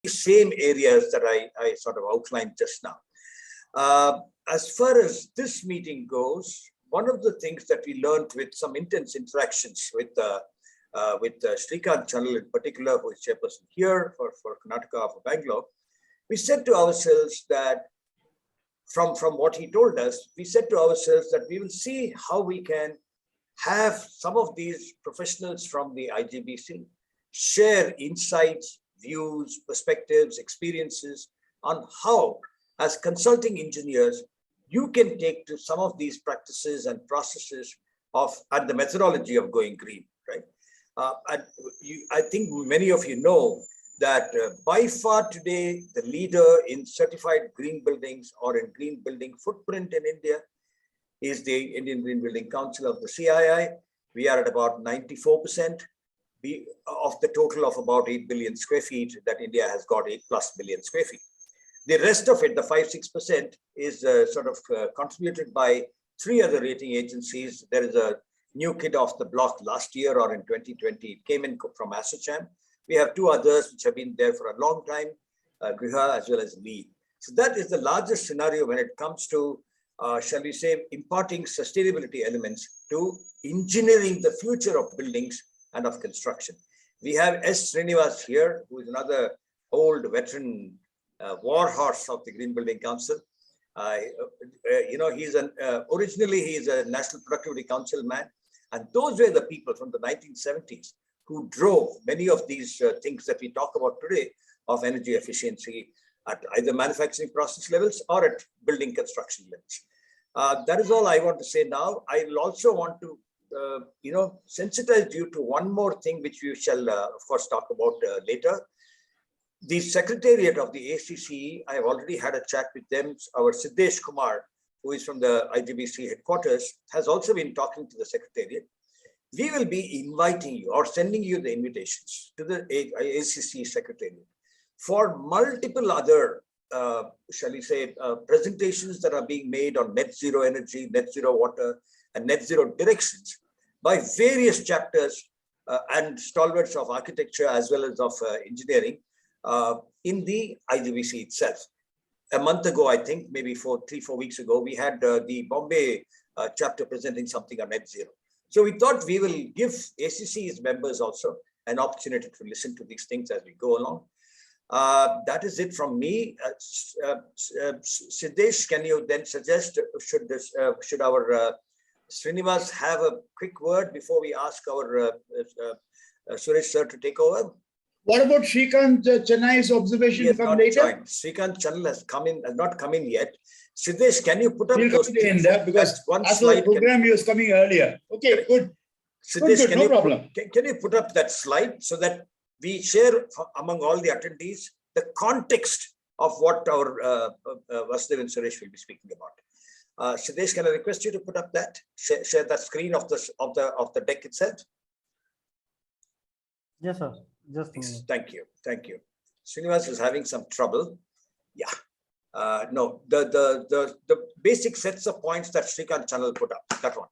same areas that I sort of outlined just now. As far as this meeting goes, one of the things that we learned with some intense interactions with Srikanth Channel in particular, who is chairperson here for Karnataka, for Bangalore, we said to ourselves that from what he told us, we said to ourselves that we will see how we can have some of these professionals from the IGBC share insights, views, perspectives, experiences on how, as consulting engineers, you can take to some of these practices and processes and the methodology of going green, right? I think many of you know that by far today, the leader in certified green buildings or in green building footprint in India is the Indian Green Building Council of the CII. We are at about 94% of the total of about 8 billion square feet that India has got 8+ billion square feet. The rest of it, the 5-6%, is sort of contributed by 3 other rating agencies. There is a new kid off the block last year or in 2020. It came in from ACCE. We have 2 others which have been there for a long time, Griha as well as Lee. So that is the largest scenario when it comes to, shall we say, imparting sustainability elements to engineering the future of buildings and of construction. We have S. Srinivas here, who is another old veteran war horse of the Green Building Council. He's originally he's a National Productivity Council man, and those were the people from the 1970s who drove many of these things that we talk about today of energy efficiency at either manufacturing process levels or at building construction levels. That is all I want to say now. I will also want to, sensitize you to one more thing, which we shall, of course, talk about later. The Secretariat of the ACCE, I have already had a chat with them. Our Siddesh Kumar, who is from the IGBC headquarters, has also been talking to the Secretariat. We will be inviting you or sending you the invitations to the ACCE Secretariat for multiple other, shall we say, presentations that are being made on net zero energy, net zero water, and net zero directions by various chapters and stalwarts of architecture as well as of engineering in the IGBC itself. A month ago, I think, maybe 3-4 weeks ago, we had the Bombay chapter presenting something on net zero. So we thought we will give ACCE's members also an opportunity to listen to these things as we go along. That is it from me. Siddesh, can you then suggest, should our Srinivas have a quick word before we ask our Suresh sir to take over? What about Srikanth Chennai's observation come later? Joined. Srikanth Channel has not come in yet. Siddesh, can you put up those because one slide? The program was coming earlier. Okay, good. Siddesh, good, no problem. Can you put up that slide so that we share among all the attendees the context of what our Vasudev and Suresh will be speaking about? Siddesh, can I request you to put up that share that screen of the deck itself? Yes, sir. Just thank you. Srinivas is having some trouble. Yeah. No, the basic sets of points that Srikanth Channel put up. That one.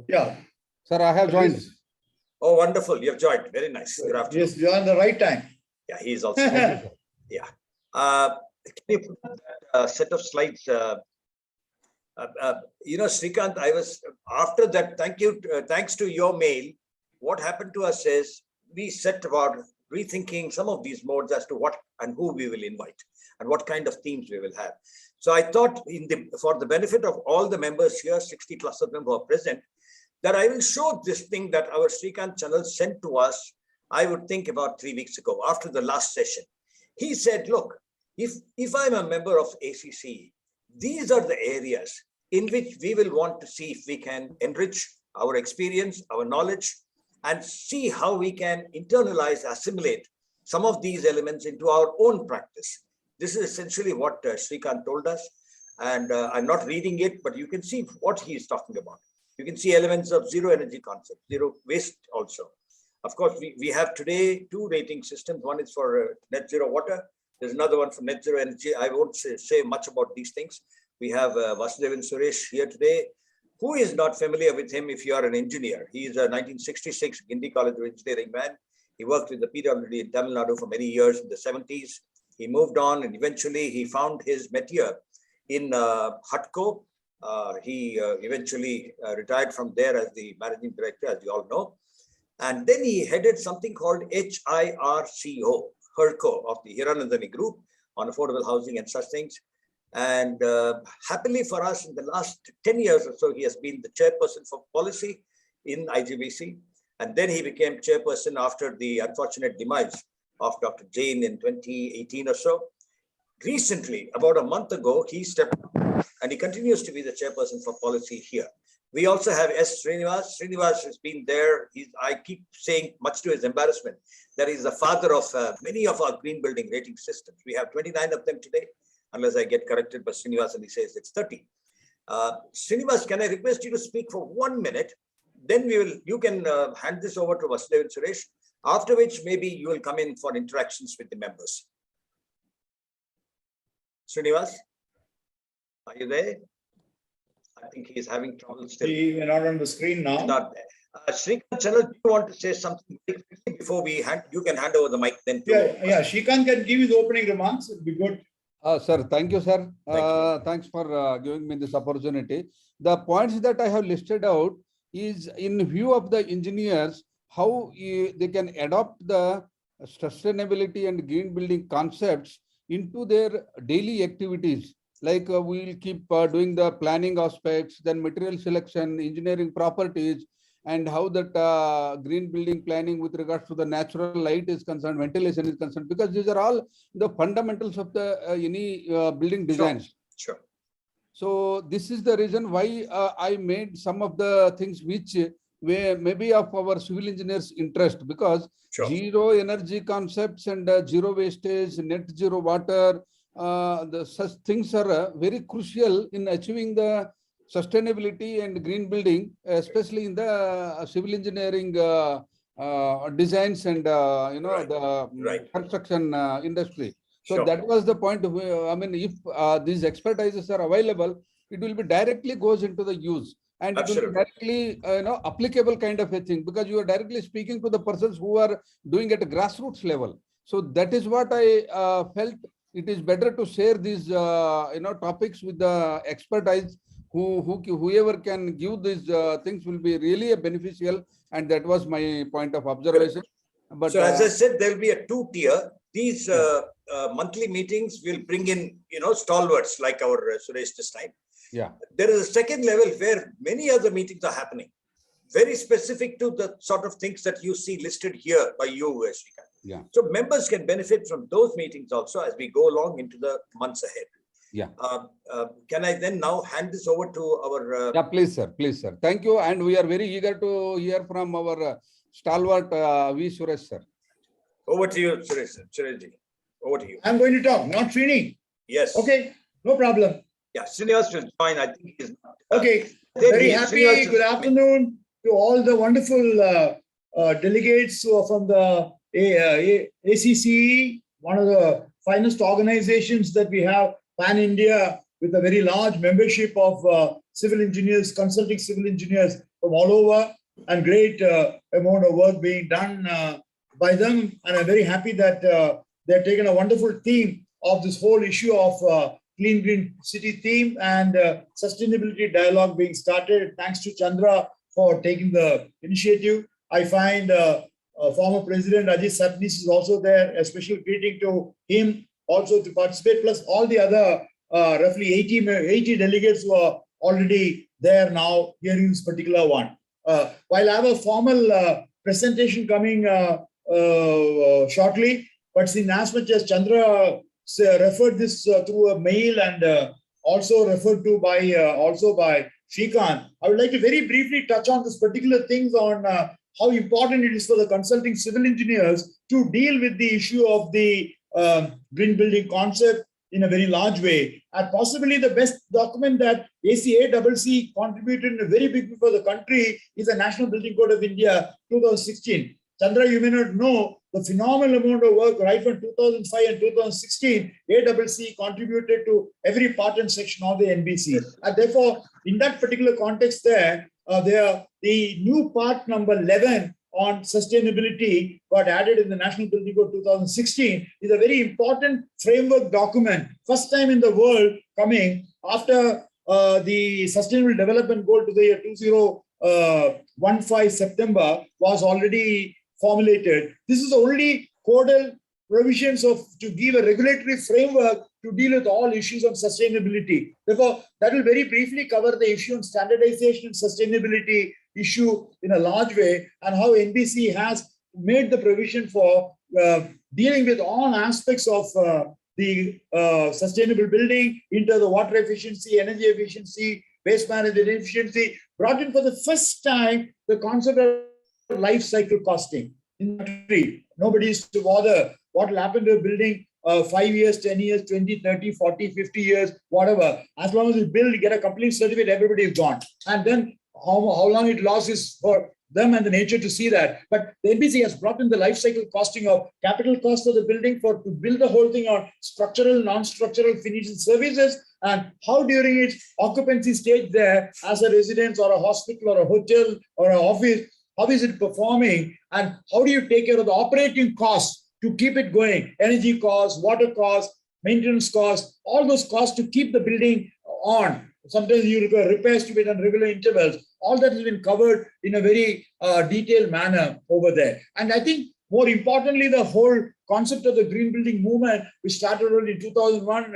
Yeah. Sir, I have joined. Oh, wonderful. You have joined. Very nice. Good afternoon. Yes, you're on the right time. Yeah, he is also. Yeah. Can you put up that set of slides? Srikanth, I was after that. Thank you. Thanks to your mail, what happened to us is we set about rethinking some of these modes as to what and who we will invite and what kind of themes we will have. So I thought for the benefit of all the members here, 60+ of them who are present, that I will show this thing that our Srikanth Channel sent to us, I would think about 3 weeks ago after the last session. He said, look, if I'm a member of ACCE, these are the areas in which we will want to see if we can enrich our experience, our knowledge, and see how we can internalize, assimilate some of these elements into our own practice. This is essentially what Srikanth told us. And I'm not reading it, but you can see what he is talking about. You can see elements of zero energy concept, zero waste also. Of course, we have today 2 rating systems. One is for net zero water. There's another one for net zero energy. I won't say much about these ththings. We have Vasudev and Suresh here today. Who is not familiar with him if you are an engineer? He is a 1966 Guindy College of Engineering man. He worked with the PWD in Tamil Nadu for many years in the 70s. He moved on and eventually he found his métier in HUTCO. He eventually retired from there as the managing director, as you all know. And then he headed something called HIRCO, of the Hiranandani Group on affordable housing and such things. And happily for us, in the last 10 years or so, he has been the chairperson for policy in IGBC. And then he became chairperson after the unfortunate demise of Dr. Jain in 2018 or so. Recently, about a month ago, he stepped up and he continues to be the chairperson for policy here. We also have S. Srinivas. Srinivas has been there. I keep saying, much to his embarrassment, that he's the father of many of our green building rating systems. We have 29 of them today, unless I get corrected by Srinivas and he says it's 30. Srinivas, can I request you to speak for 1 minute? Then you can hand this over to Vasudev and Suresh, after which maybe you will come in for interactions with the members. Srinivas, are you there? I think he's having trouble still. We're not on the screen now. He's not there. Shrikant Channel, do you want to say something before you can hand over the mic then? Yeah, Shrikant can give his opening remarks. It'll be good. Sir, thank you, sir. Thank you. Thanks for giving me this opportunity. The points that I have listed out is in view of the engineers, how they can adopt the sustainability and green building concepts into their daily activities. Like we'll keep doing the planning aspects, then material selection, engineering properties, and how that green building planning with regards to the natural light is concerned, ventilation is concerned, because these are all the fundamentals of the any building designs. Sure. So this is the reason why I made some of the things which maybe of our civil engineers' interest, because zero energy concepts and zero wastage, net zero water, such things are very crucial in achieving the sustainability and green building, especially in the civil engineering designs and the construction industry. So that was the point. I mean, if these expertises are available, it will be directly goes into the use, and it will be directly applicable kind of a thing, because you are directly speaking to the persons who are doing at a grassroots level. So that is what I felt. It is better to share these topics with the expertise. Whoever can give these things will be really beneficial, and that was my point of observation. But so as I said, there will be a two-tier. These monthly meetings will bring in stalwarts like our Suresh this time. Yeah. There is a second level where many other meetings are happening, very specific to the sort of things that you see listed here by you, Shrikant. Yeah. So members can benefit from those meetings also as we go along into the months ahead. Yeah. Can I then now hand this over to our... Yeah, please, sir. Please, sir. Thank you. And we are very eager to hear from our stalwart V. Suresh, sir. Over to you, Suresh. Sureshji. Over to you. I'm going to talk, not Srini. Yes. Okay, no problem. Yeah, Srinivas will join. I think he's not. Okay, very happy. Good afternoon to all the wonderful delegates who are from the ACCE, one of the finest organizations that we have pan-India, with a very large membership of civil engineers, consulting civil engineers from all over, and great amount of work being done by them. And I'm very happy that they've taken a wonderful theme of this whole issue of Clean Green City theme and sustainability dialogue being started. Thanks to Chandra for taking the initiative. I find former President Ajit Satnis is also there. A special greeting to him also to participate, plus all the other roughly 80 delegates who are already there now hearing this particular one. While I have a formal presentation coming shortly, but in as much as Chandra referred this through a mail and also referred to by Shrikant, I would like to very briefly touch on this particular things on how important it is for the consulting civil engineers to deal with the issue of the green building concept in a very large way. And possibly the best document that ACCE contributed in a very big way for the country is the National Building Code of India 2016. Chandra, you may not know the phenomenal amount of work right from 2005 and 2016, ACCE contributed to every part and section of the NBC. And therefore, in that particular context the new part number 11 on sustainability got added in the National Building Code 2016 is a very important framework document. First time in the world coming after the Sustainable Development Goal to the year 2015 September was already formulated. This is the only codal provisions to give a regulatory framework to deal with all issues on sustainability. Therefore, that will very briefly cover the issue on standardization and sustainability issue in a large way, and how NBC has made the provision for dealing with all aspects of the sustainable building, into the water efficiency, energy efficiency, waste management efficiency, brought in for the first time the concept of life cycle costing in the country. Nobody used to bother what will happen to a building 5 years, 10 years, 20, 30, 40, 50 years, whatever. As long as you build, you get a complete certificate, everybody is gone. And then how long it lasts is for them and the nature to see that. But the NBC has brought in the life cycle costing of capital cost of the building to build the whole thing on structural, non-structural finished services, and how during its occupancy stage there as a residence or a hospital or a hotel or an office, how is it performing, and how do you take care of the operating costs to keep it going, energy costs, water costs, maintenance costs, all those costs to keep the building on. Sometimes you require repairs to be done regular intervals. All that has been covered in a very detailed manner over there. And I think more importantly, the whole concept of the green building movement, which started only in 2001,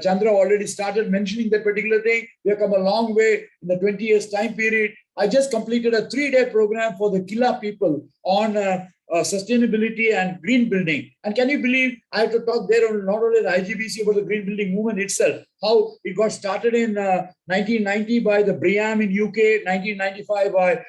Chandra already started mentioning that particular thing. We have come a long way in the 20 years time period. I just completed a 3-day program for the Killa people on sustainability and green building. And can you believe I have to talk there on not only the IGBC but the green building movement itself, how it got started in 1990 by the BREEAM in UK, 1995 by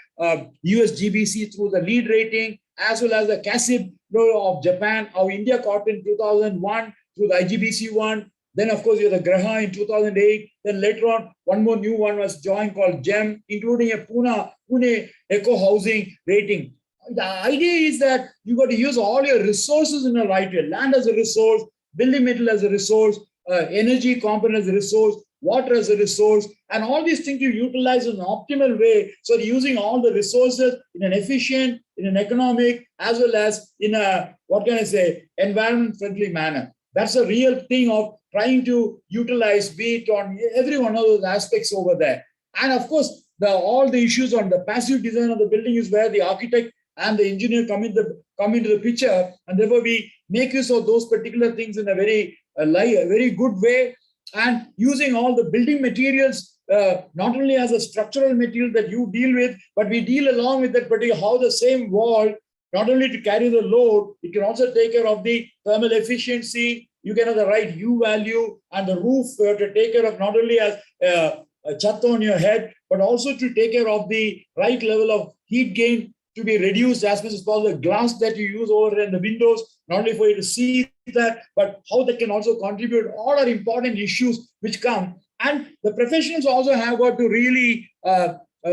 USGBC through the LEED rating, as well as the CACCE of Japan, how India caught in 2001 through the IGBC one. Then, of course, you have the Graha in 2008. Then later on, one more new one was joined called GEM, including a Pune Eco Housing rating. The idea is that you got to use all your resources in the right way. Land as a resource, building material as a resource, energy component as a resource, water as a resource, and all these things you utilize in an optimal way. So using all the resources in an efficient, in an economic, as well as in a, environment-friendly manner. That's a real thing of trying to utilize, be it on every one of those aspects over there. And of course, all the issues on the passive design of the building is where the architect and the engineer come into the picture, and therefore we make use of those particular things in a very good way, and using all the building materials not only as a structural material that you deal with, but we deal along with that particular how the same wall, not only to carry the load, it can also take care of the thermal efficiency. You can have the right U value, and the roof to take care of not only as a chat on your head, but also to take care of the right level of heat gain to be reduced as much as possible. The glass that you use over in the windows, not only for you to see that, but how that can also contribute. All are important issues which come. And the professionals also have got to really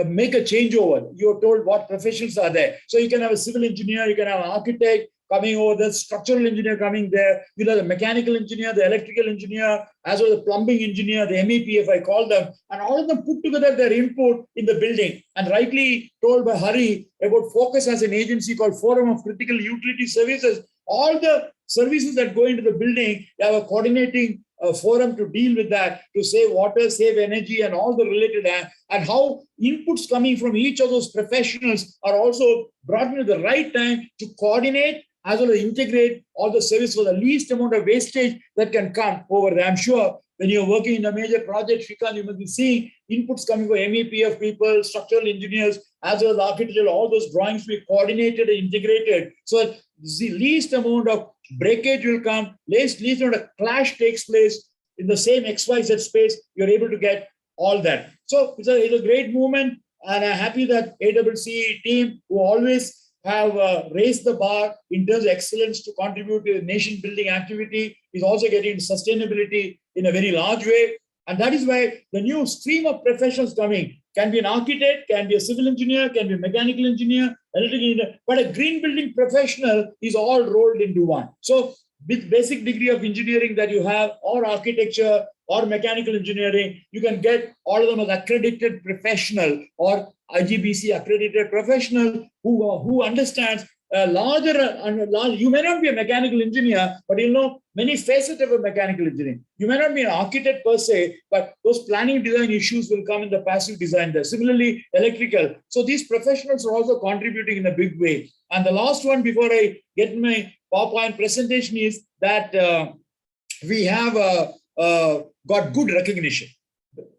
make a changeover. You're told what professions are there. So you can have a civil engineer, you can have an architect coming over, the structural engineer coming there, you know, the mechanical engineer, the electrical engineer, as well as the plumbing engineer, the MEP, I call them, and all of them put together their input in the building. And rightly told by Hari about Focus as an agency called Forum of Critical Utility Services. All the services that go into the building, they have a coordinating forum to deal with that, to save water, save energy, and all the related, and how inputs coming from each of those professionals are also brought into the right time to coordinate as well as integrate all the service for the least amount of wastage that can come over there. I'm sure when you're working in a major project, Shrikant, you must be seeing inputs coming from MEP people, structural engineers, as well as architectural, all those drawings to be coordinated and integrated. So the least amount of breakage will come, least amount of clash takes place in the same XYZ space, you're able to get all that. So it's a great movement, and I'm happy that ACCE team, who always have raised the bar in terms of excellence to contribute to the nation building activity, is also getting sustainability in a very large way. And that is why the new stream of professionals coming can be an architect, can be a civil engineer, can be a mechanical engineer, electrical engineer, but a green building professional is all rolled into one. So with basic degree of engineering that you have, or architecture, or mechanical engineering, you can get all of them as accredited professional, or IGBC accredited professional who understands you may not be a mechanical engineer, but you'll know many facets of a mechanical engineer. You may not be an architect per se, but those planning design issues will come in the passive design there. Similarly, electrical. So these professionals are also contributing in a big way. And the last one before I get my PowerPoint presentation is that we have got good recognition.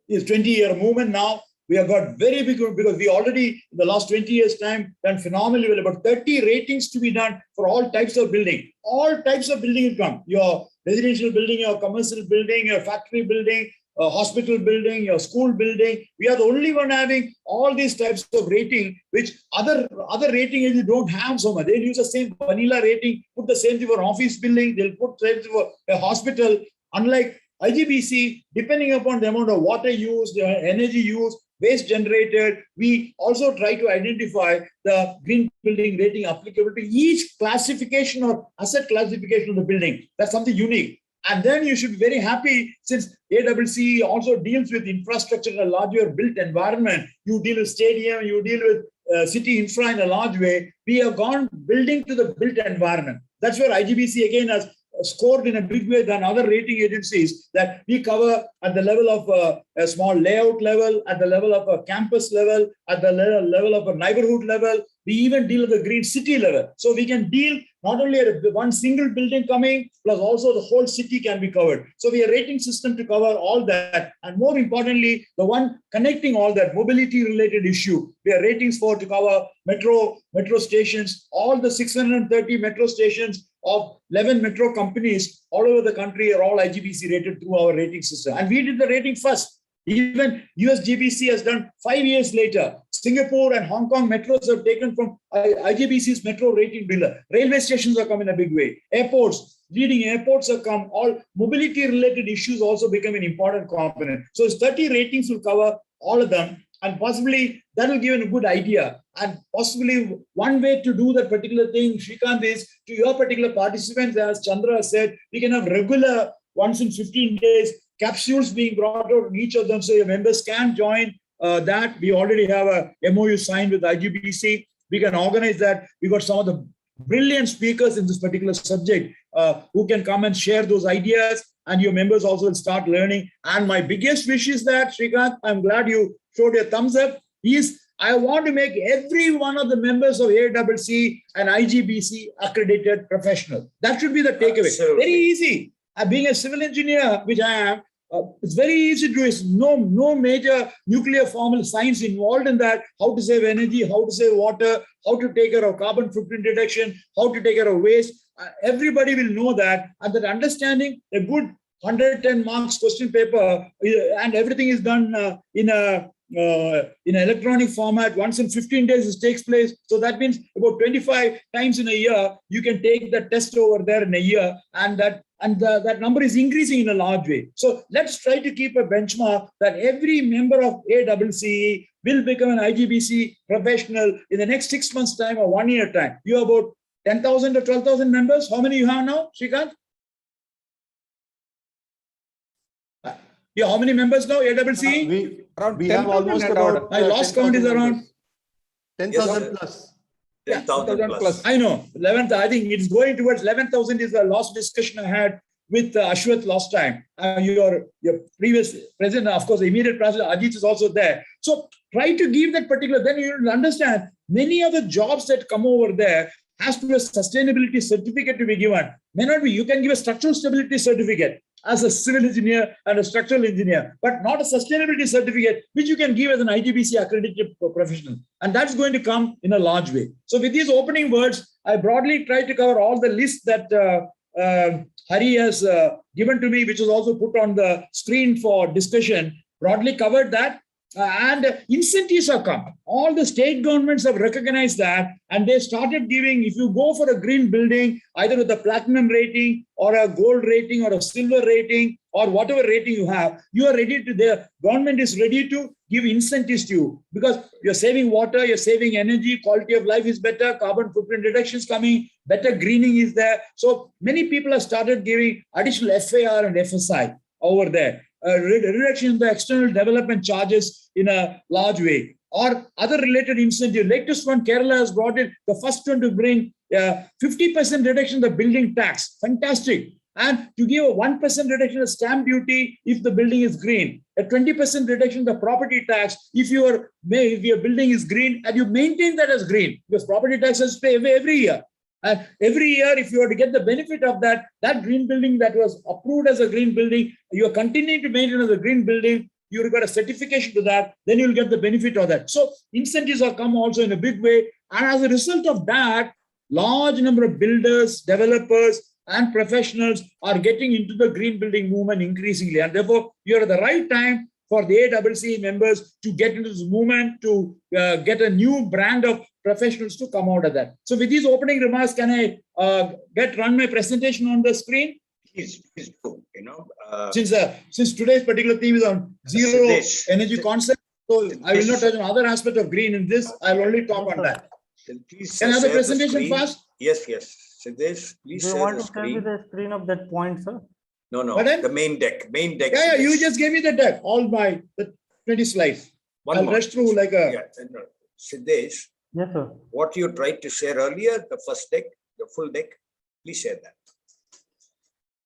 It's 20-year movement now. We have got very big, because we already, in the last 20 years' time, done phenomenally well. About 30 ratings to be done for all types of building. All types of building will come. Your residential building, your commercial building, your factory building, hospital building, your school building. We are the only one having all these types of rating, which other rating agencies don't have so much. They'll use the same vanilla rating, put the same thing for office building, they'll put the same thing for a hospital. Unlike IGBC, depending upon the amount of water used, the energy used, waste generated, we also try to identify the green building rating applicable to each classification or asset classification of the building. That's something unique. And then you should be very happy, since ACCE also deals with infrastructure in a larger built environment. You deal with stadium, you deal with city infra in a large way. We have gone building to the built environment. That's where IGBC again has scored in a big way than other rating agencies, that we cover at the level of a small layout level, at the level of a campus level, at the level of a neighborhood level. We even deal at the green city level. So we can deal not only at one single building coming, plus also the whole city can be covered. So we have a rating system to cover all that. And more importantly, the one connecting all that mobility related issue, we have ratings to cover metro stations, all the 630 metro stations of 11 metro companies all over the country are all IGBC rated through our rating system. And we did the rating first. Even USGBC has done 5 years later. Singapore and Hong Kong metros have taken from IGBC's metro rating builder. Railway stations have come in a big way. Airports, leading airports have come. All mobility related issues also become an important component. So 30 ratings will cover all of them. And possibly that will give a good idea. And possibly one way to do that particular thing, Srikanth, is to your particular participants, as Chandra said, we can have regular once in 15 days capsules being brought out on each of them, so your members can join that. We already have a MOU signed with IGBC. We can organize that. We got some of the brilliant speakers in this particular subject who can come and share those ideas, and your members also will start learning. And my biggest wish is that, Srikanth, I'm glad you showed your thumbs up, is I want to make every one of the members of ACCE and IGBC accredited professional. That should be the takeaway. Absolutely. Very easy. Being a civil engineer, which I am, it's very easy to do. It's no major nuclear formal science involved in that. How to save energy, how to save water, how to take care of carbon footprint reduction, how to take care of waste. Everybody will know that. And that understanding, a good 110 marks question paper, and everything is done in an electronic format. Once in 15 days it takes place. So that means about 25 times in a year, you can take the test over there in a year, and that number is increasing in a large way. So let's try to keep a benchmark that every member of ACCE will become an IGBC professional in the next 6 months' time or 1 year time. You have about 10,000 or 12,000 members. How many you have now, Srikanth? Yeah, how many members now, ACCE? We have almost about... My last count is around 10,000 plus. 10,000 plus. I know. 11th, I think it's going towards 11,000 is the last discussion I had with Ashwath last time. Your previous president, of course, the immediate president, Ajit, is also there. So try to give that particular, then you'll understand many of the jobs that come over there has to be a sustainability certificate to be given. May not be, you can give a structural stability certificate as a civil engineer and a structural engineer, but not a sustainability certificate, which you can give as an IGBC accredited professional. And that's going to come in a large way. So with these opening words, I broadly tried to cover all the lists that Hari has given to me, which was also put on the screen for discussion, broadly covered that. And incentives have come. All the state governments have recognized that, and they started giving, if you go for a green building, either with a platinum rating or a gold rating or a silver rating or whatever rating you have, you are ready to, the government is ready to give incentives to you, because you're saving water, you're saving energy, quality of life is better, carbon footprint reduction is coming, better greening is there. So many people have started giving additional FAR and FSI over there. Reduction in the external development charges in a large way. or other related incentive. Latest one, Kerala has brought it, the first one to bring 50% reduction in the building tax. Fantastic. And to give a 1% reduction of stamp duty if the building is green, a 20% reduction in the property tax if your building is green and you maintain that as green, because property taxes pay every year. And every year, if you were to get the benefit of that green building that was approved as a green building, you are continuing to maintain as a green building, you've got a certification to that, then you'll get the benefit of that. So incentives have come also in a big way. And as a result of that, large number of builders, developers, and professionals are getting into the green building movement increasingly. And therefore, you're at the right time for the ACCE members to get into this movement, to get a new brand of professionals to come out of that. So with these opening remarks, can I run my presentation on the screen? Please do, Since today's particular theme is on zero energy concept, so I will not touch on other aspect of green in this. I'll only talk on that. Please can I have the presentation first? Yes. Siddesh, please share the screen. Do you want to share me the screen of that point, sir? No, the main deck. Yeah, you just gave me the deck, the 20 slides. I'll rush through like a... Yeah, Siddesh, yes, sir. What you tried to share earlier, the first deck, the full deck, please share that.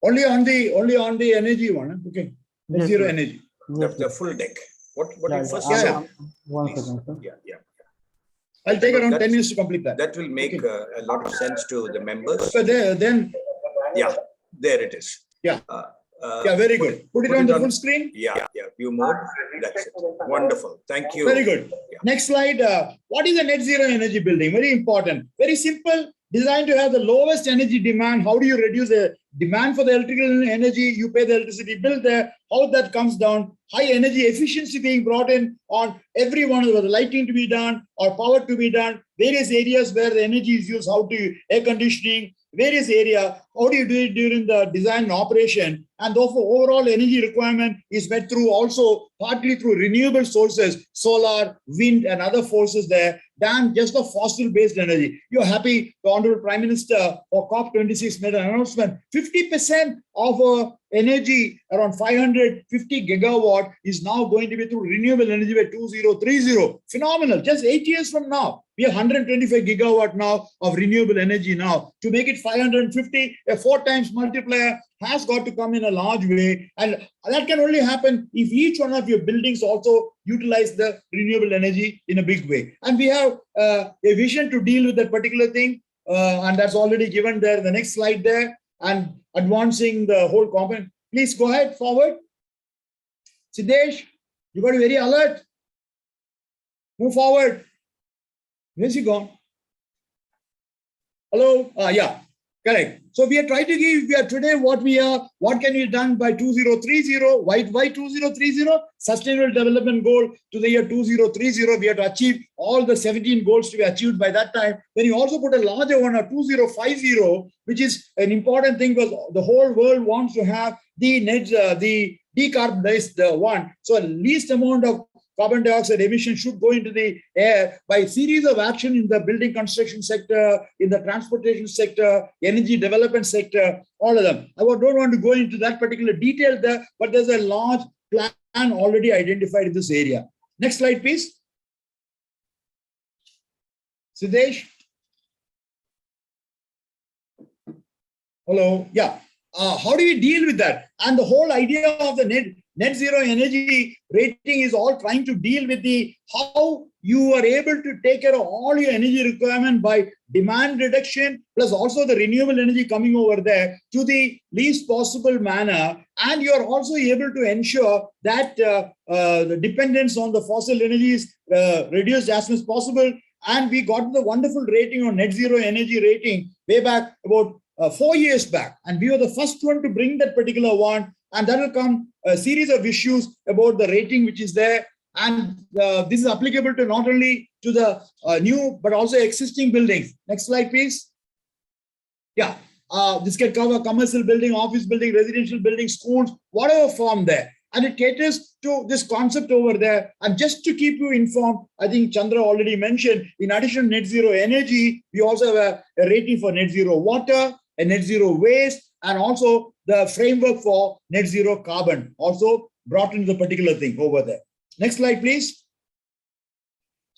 Only on the energy one, okay? Yes, zero sir. energy. Yes, The full deck. What you first yeah, said? yeah. 1 Please. second, sir. Yeah. I'll take around 10 minutes to complete that. That will make a lot of sense to the members. So then... Yeah, there it is. Yeah. Very good. Put it on the full screen. Yeah. View mode. That's it. Wonderful. Thank you. Very good. Yeah. Next slide. What is a net zero energy building? Very important. Very simple. Designed to have the lowest energy demand. How do you reduce the demand for the electrical energy? You pay the electricity bill there. How that comes down? High energy efficiency being brought in on every one of the lighting to be done or power to be done. Various areas where the energy is used. How to air conditioning. Various area, how do you do it during the design and operation? And therefore, overall energy requirement is met through also partly through renewable sources, solar, wind, and other forces there, than just the fossil-based energy. You're happy the Honorable Prime Minister for COP26 made an announcement. 50% of our energy, around 550 gigawatt, is now going to be through renewable energy by 2030. Phenomenal. Just 8 years from now, we have 125 gigawatt now of renewable energy now. To make it 550, a 4 times multiplier has got to come in a large way. And that can only happen if each one of your buildings also utilize the renewable energy in a big way. And we have a vision to deal with that particular thing. And that's already given there. The next slide there. And advancing the whole component. Please go ahead, forward. Siddesh, you got to be very alert. Move forward. Where's he gone? Hello? Yeah, correct. So we are trying to give today what can be done by 2030. Why 2030? Sustainable development goal to the year 2030. We have to achieve all the 17 goals to be achieved by that time. Then you also put a larger one, 2050, which is an important thing because the whole world wants to have the decarbonized one. So least amount of carbon dioxide emission should go into the air by a series of action in the building construction sector, in the transportation sector, energy development sector, all of them. I don't want to go into that particular detail there, but there's a large plan already identified in this area. Next slide, please. Siddesh. Hello. Yeah. How do you deal with that? And the whole idea of the net zero energy rating is all trying to deal with how you are able to take care of all your energy requirement by demand reduction, plus also the renewable energy coming over there to the least possible manner. And you are also able to ensure that the dependence on the fossil energy is reduced as much as possible. And we got the wonderful rating on net zero energy rating way back about 4 years back. And we were the first one to bring that particular one. And that will come a series of issues about the rating which is there. And this is applicable to not only to the new, but also existing buildings. Next slide, please. Yeah, this can cover commercial building, office building, residential building, schools, whatever form there. And it caters to this concept over there. And just to keep you informed, I think Chandra already mentioned, in addition to net zero energy, we also have a rating for net zero water, a net zero waste, and also the framework for net zero carbon also brought into the particular thing over there. Next slide, please.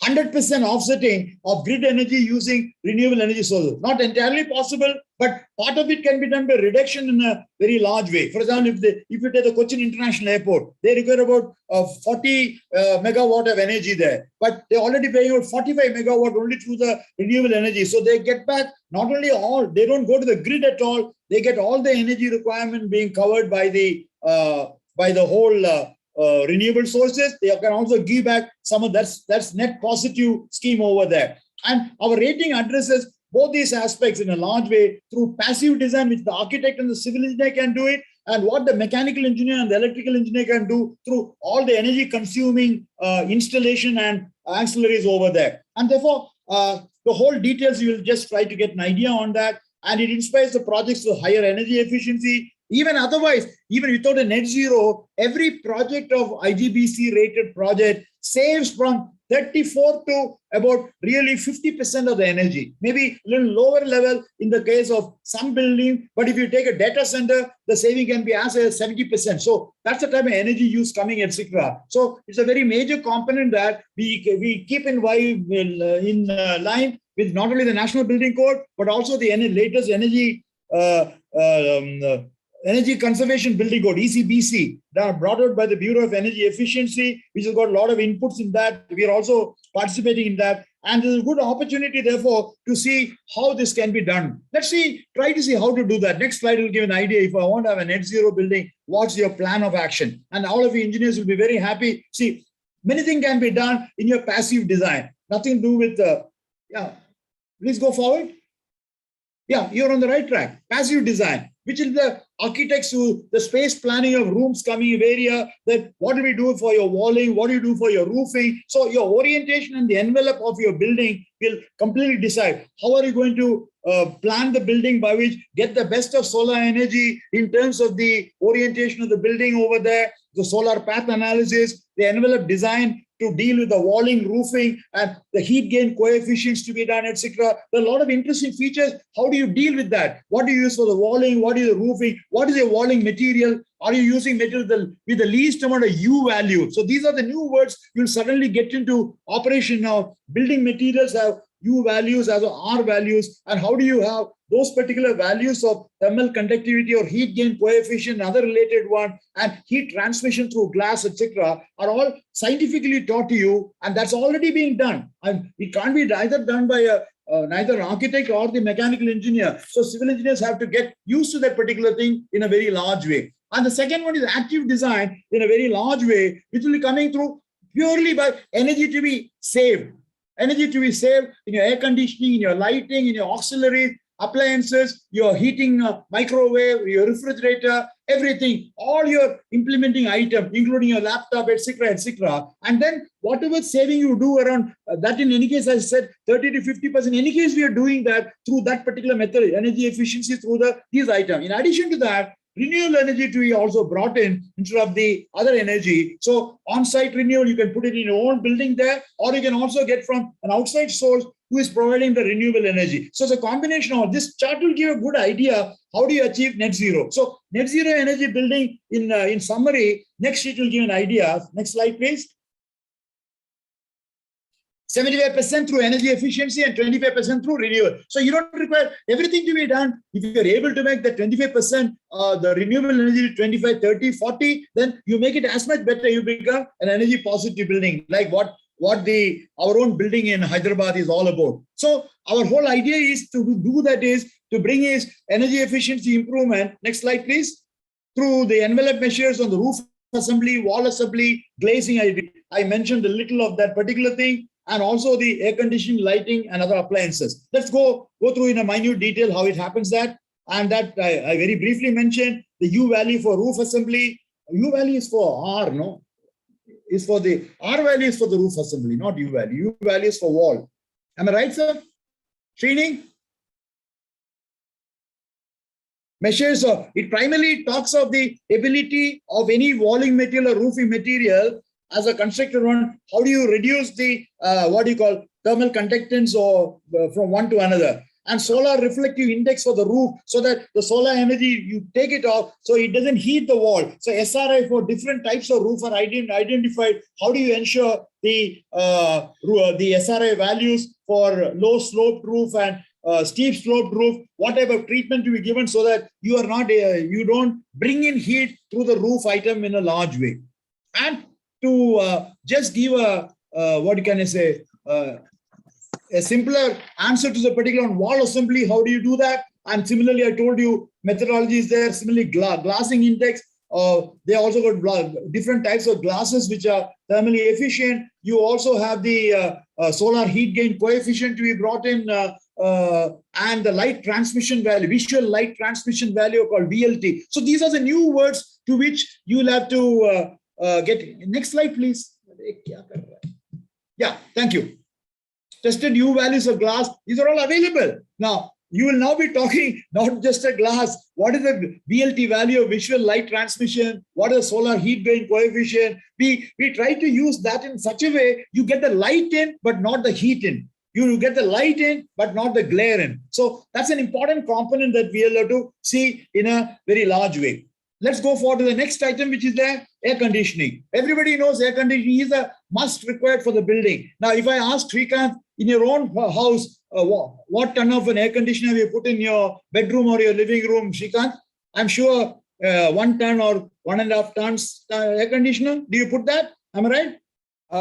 100% offsetting of grid energy using renewable energy sources. Not entirely possible, but part of it can be done by reduction in a very large way. For example, if you take the Cochin International Airport, they require about 40 megawatt of energy there, but they're already paying out 45 megawatt only through the renewable energy. So they get back not only all, they don't go to the grid at all, they get all the energy requirement being covered by the whole renewable sources. They can also give back some of that's net positive scheme over there. And our rating addresses both these aspects in a large way through passive design, which the architect and the civil engineer can do it, and what the mechanical engineer and the electrical engineer can do through all the energy consuming installation and ancillaries over there. And therefore, the whole details, you will just try to get an idea on that. And it inspires the projects to higher energy efficiency. Even otherwise, even without a net zero, every project of IGBC rated project saves from 34 to about really 50% of the energy, maybe a little lower level in the case of some building. But if you take a data center, the saving can be as high as 70%. So that's the type of energy use coming, etc. So it's a very major component that we keep in line with not only the National Building Code, but also the latest Energy Conservation Building Code, ECBC, that are brought out by the Bureau of Energy Efficiency, which has got a lot of inputs in that. We are also participating in that. And there's a good opportunity, therefore, to see how this can be done. Let's try to see how to do that. Next slide will give an idea. If I want to have a net zero building, what's your plan of action? And all of you engineers will be very happy. See, many things can be done in your passive design. Nothing to do with please go forward. Yeah, you're on the right track. Passive design, which is the architects who, the space planning of rooms coming in area, that what do we do for your walling, what do you do for your roofing? So your orientation and the envelope of your building will completely decide how are you going to plan the building by which get the best of solar energy in terms of the orientation of the building over there, the solar path analysis, the envelope design to deal with the walling, roofing, and the heat gain coefficients to be done, etc. There are a lot of interesting features. How do you deal with that? What do you use for the walling? What is the roofing? What is your walling material? Are you using material with the least amount of U value? So these are the new words you'll suddenly get into operation now. Building materials have U values as well R values. And how do you have those particular values of thermal conductivity or heat gain coefficient, other related one, and heat transmission through glass, etc., are all scientifically taught to you, and that's already being done. And it can't be either done by neither an architect or the mechanical engineer. So civil engineers have to get used to that particular thing in a very large way. And the second one is active design in a very large way, which will be coming through purely by energy to be saved. Energy to be saved in your air conditioning, in your lighting, in your auxiliary appliances, your heating microwave, your refrigerator, everything, all your implementing item, including your laptop, etc., etc. And then whatever saving you do around that, in any case, as I said, 30 to 50%, in any case, we are doing that through that particular method, energy efficiency through these items. In addition to that, renewable energy to be also brought in instead of the other energy. So on-site renewal, you can put it in your own building there, or you can also get from an outside source who is providing the renewable energy. So it's a combination of this chart will give a good idea how do you achieve net zero. So net zero energy building in summary, next sheet will give an idea. Next slide, please. 75% through energy efficiency and 25% through renewable. So you don't require everything to be done. If you are able to make the 25%, the renewable energy 25, 30, 40, then you make it as much better. You become an energy positive building, like what our own building in Hyderabad is all about. So our whole idea is to do that is to bring is energy efficiency improvement. Next slide, please. Through the envelope measures on the roof assembly, wall assembly, glazing. I mentioned a little of that particular thing. And also the air conditioning, lighting, and other appliances. Let's go through in a minute detail how it happens that. And that I very briefly mentioned the U value for roof assembly. U value is for R, no? Is for the R value is for the roof assembly, not U value. U value is for wall. Am I right, sir? Srini? Measures of it primarily talks of the ability of any walling material or roofing material as a constructed one. How do you reduce the thermal conductance or from one to another? and solar reflective index for the roof, so that the solar energy, you take it off so it doesn't heat the wall. So SRI for different types of roof are identified. How do you ensure the SRI values for low sloped roof and steep sloped roof, what type of treatment to be given so that you are not you don't bring in heat through the roof item in a large way. And to just give a what can I say, a simpler answer to the particular on wall assembly, how do you do that? And similarly, I told you methodology is there. Similarly, glassing index. They also got different types of glasses which are thermally efficient. You also have the solar heat gain coefficient to be brought in, and the light transmission value, visual light transmission value called VLT. So these are the new words to which you'll have to get. Next slide, please. Yeah, thank you. Tested U values of glass, these are all available. Now, you will now be talking not just a glass. What is the VLT value of visual light transmission? What is solar heat gain coefficient? We try to use that in such a way you get the light in, but not the heat in. You get the light in, but not the glare in. So that's an important component that we will have to see in a very large way. Let's go forward to the next item, which is the air conditioning. Everybody knows air conditioning is a must required for the building. Now, if I ask Srikanth, in your own house, what ton of an air conditioner have you put in your bedroom or your living room, Srikanth? I'm sure 1 ton or 1.5 tons air conditioner. Do you put that? Am I right?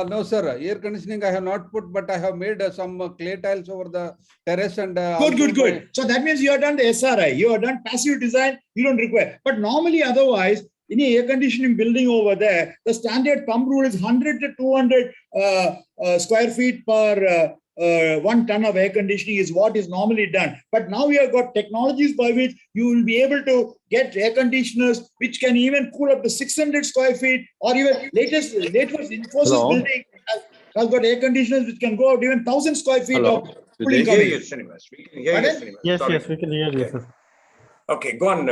No, sir. Air conditioning I have not put, but I have made some clay tiles over the terrace and. Good. So that means you have done the SRI. You have done passive design. You don't require. But normally, otherwise, in a air conditioning building over there, the standard thumb rule is 100 to 200 square feet per 1 ton of air conditioning is what is normally done. But now we have got technologies by which you will be able to get air conditioners which can even cool up to 600 square feet, or even latest Infosys building has got air conditioners which can go out even 1,000 square feet of cooling coming. Yes, we can hear you, sir. Okay, go on,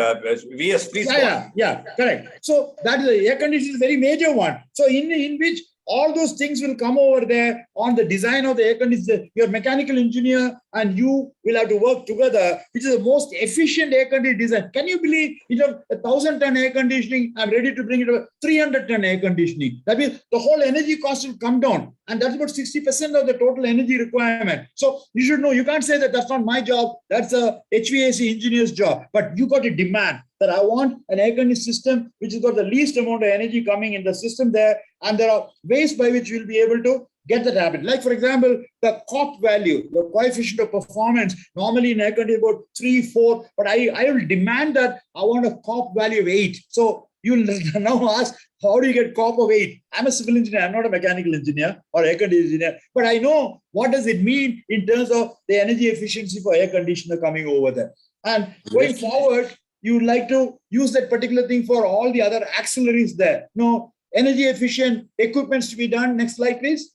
VS, please. Yeah, correct. So that is the air conditioning is a very major one. So in which all those things will come over there on the design of the air conditioner. Your mechanical engineer and you will have to work together, which is the most efficient air conditioning design. Can you believe you have 1,000-ton air conditioning? I'm ready to bring it to 300-ton air conditioning. That means the whole energy cost will come down, and that's about 60% of the total energy requirement. So you should know, you can't say that that's not my job, that's a HVAC engineer's job, but you got to demand that I want an air conditioning system which has got the least amount of energy coming in the system there, and there are ways by which you'll be able to get that happen. Like, for example, the COP value, the coefficient of performance, normally in air conditioning about 3, 4, but I will demand that I want a COP value of 8. So you'll now ask, how do you get COP of 8? I'm a civil engineer, I'm not a mechanical engineer or air conditioner engineer, but I know what does it mean in terms of the energy efficiency for air conditioner coming over there. And going forward, you would like to use that particular thing for all the other auxiliaries there. No, energy efficient equipments to be done. Next slide, please.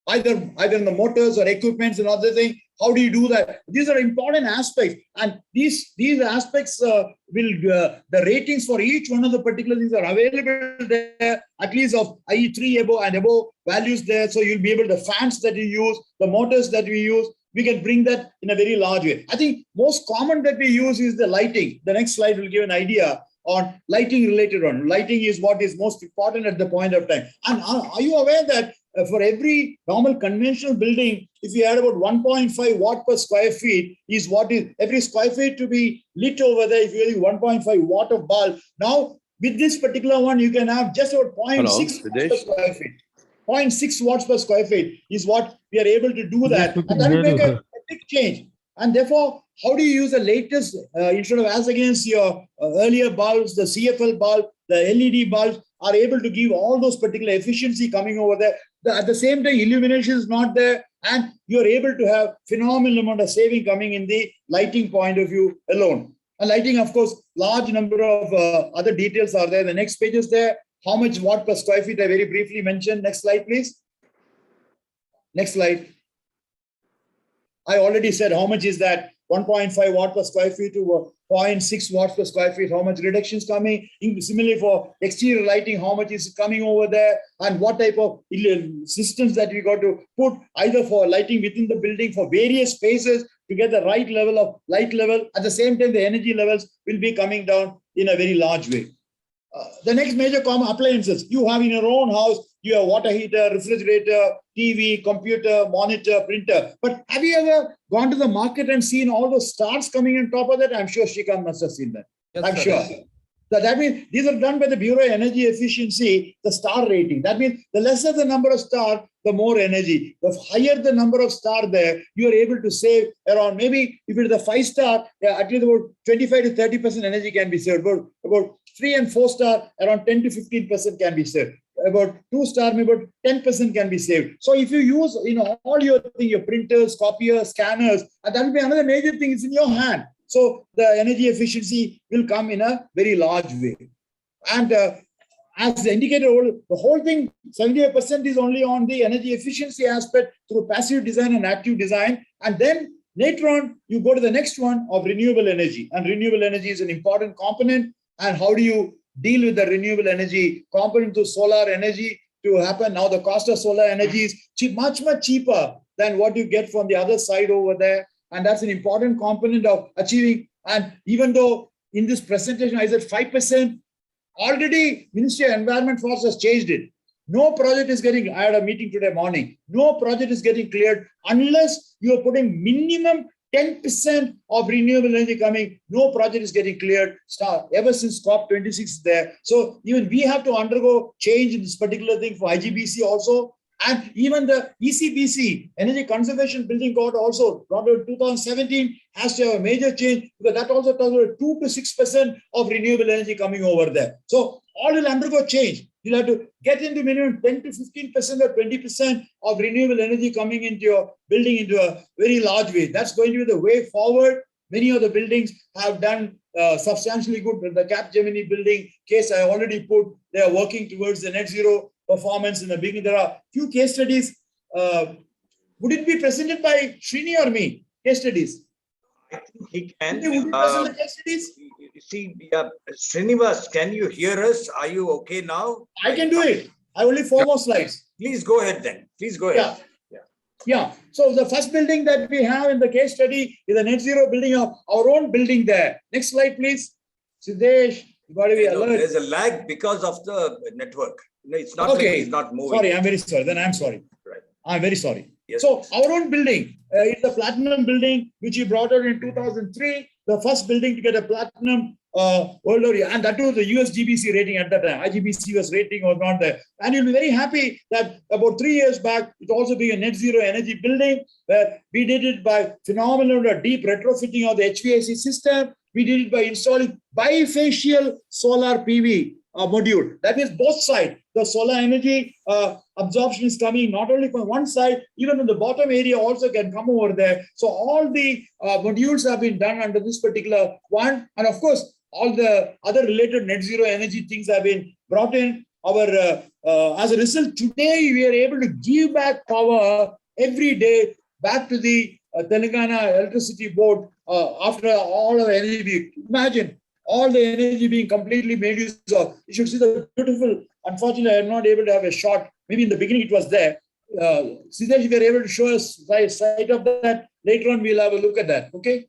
Either in the motors or equipments and other thing. How do you do that? These are important aspects, and these aspects will the ratings for each one of the particular things are available there, at least of IE3 above values there. So you'll be able to, the fans that you use, the motors that we use, we can bring that in a very large way. I think most common that we use is the lighting. The next slide will give an idea on lighting related on. Lighting is what is most important at the point of time. And are you aware that for every normal conventional building, if you had about 1.5 watt per square feet is what is every square feet to be lit over there, if you use 1.5 watt of bulb. Now, with this particular one, you can have just about 0.6 per square feet. 0.6 watts per square feet is what we are able to do that. And that will make a big change. And therefore, how do you use the latest, instead of as against your earlier bulbs, the CFL bulb, the LED bulbs are able to give all those particular efficiency coming over there. At the same time, illumination is not there, and you're able to have phenomenal amount of saving coming in the lighting point of view alone. And lighting, of course, large number of other details are there. The next page is there. How much watt per square feet I very briefly mentioned. Next slide, please. Next slide. I already said how much is that 1.5 watt per square feet to 0.6 watts per square feet, how much reduction is coming. Similarly, for exterior lighting, how much is coming over there, and what type of systems that we got to put either for lighting within the building for various spaces to get the right level of light level. At the same time, the energy levels will be coming down in a very large way. The next major common appliances you have in your own house, you have water heater, refrigerator, TV, computer, monitor, printer. But have you ever gone to the market and seen all those stars coming on top of that? I'm sure Shrikant must have seen that. Yes, I'm sir. sure. So that means these are done by the Bureau of Energy Efficiency, the star rating. That means the lesser the number of stars, the more energy. The higher the number of stars there, you are able to save around, maybe if it is a 5-star, at least about 25 to 30% energy can be saved. About 3 and 4 star, around 10 to 15% can be saved. About 2-star, maybe about 10% can be saved. So if you use, all your printers, copiers, scanners, and that will be another major thing. It's in your hand. So the energy efficiency will come in a very large way. And as indicated, the whole thing, 78% is only on the energy efficiency aspect through passive design and active design. And then later on, you go to the next one of renewable energy. And renewable energy is an important component. And how do you deal with the renewable energy component to solar energy to happen? Now the cost of solar energy is much cheaper than what you get from the other side over there. And that's an important component of achieving. And even though in this presentation I said 5%, already Ministry of Environment Force has changed it. No project is getting, I had a meeting today morning, no project is getting cleared unless you are putting minimum 10% of renewable energy coming. No project is getting cleared ever since COP26 is there. So even we have to undergo change in this particular thing for IGBC also. And even the ECBC, Energy Conservation Building Code also brought in 2017 has to have a major change because that also talks about 2 to 6% of renewable energy coming over there. So all will undergo change. You'll have to get into minimum 10 to 15% or 20% of renewable energy coming into your building into a very large way. That's going to be the way forward. Many of the buildings have done substantially good. The Capgemini building case I already put, they are working towards the net zero performance in the beginning. There are few case studies. Would it be presented by Srini or me? Case studies. I think he can. Would you present the case studies? See, Srinivas, can you hear us? Are you okay now? I can do it. I only 4 more slides. Please go ahead then. Please go ahead. Yeah. So the first building that we have in the case study is a net zero building of our own building there. Next slide, please. Siddesh, you got to be alert. There's a lag because of the network. It's not okay. Like it's not moving. Sorry, I'm very sorry. Then I'm sorry. Right. I'm very sorry. Yes. So our own building, it's a platinum building, which we brought out in 2003. The first building to get a platinum world area, and that was the USGBC rating at that time. IGBC was rating or not there. And you'll be very happy that about 3 years back, it also being a net zero energy building where we did it by phenomenal deep retrofitting of the HVAC system. We did it by installing bifacial solar PV module. That means both sides. The solar energy absorption is coming not only from one side, even in the bottom area also can come over there. So all the modules have been done under this particular one. And of course, all the other related net zero energy things have been brought in. As a result, today we are able to give back power every day back to the Telangana Electricity Board after all of energy. Imagine all the energy being completely made use of. You should see the beautiful. Unfortunately, I'm not able to have a shot. Maybe in the beginning it was there. Siddesh, if you're able to show us the site of that, later on we'll have a look at that. Okay.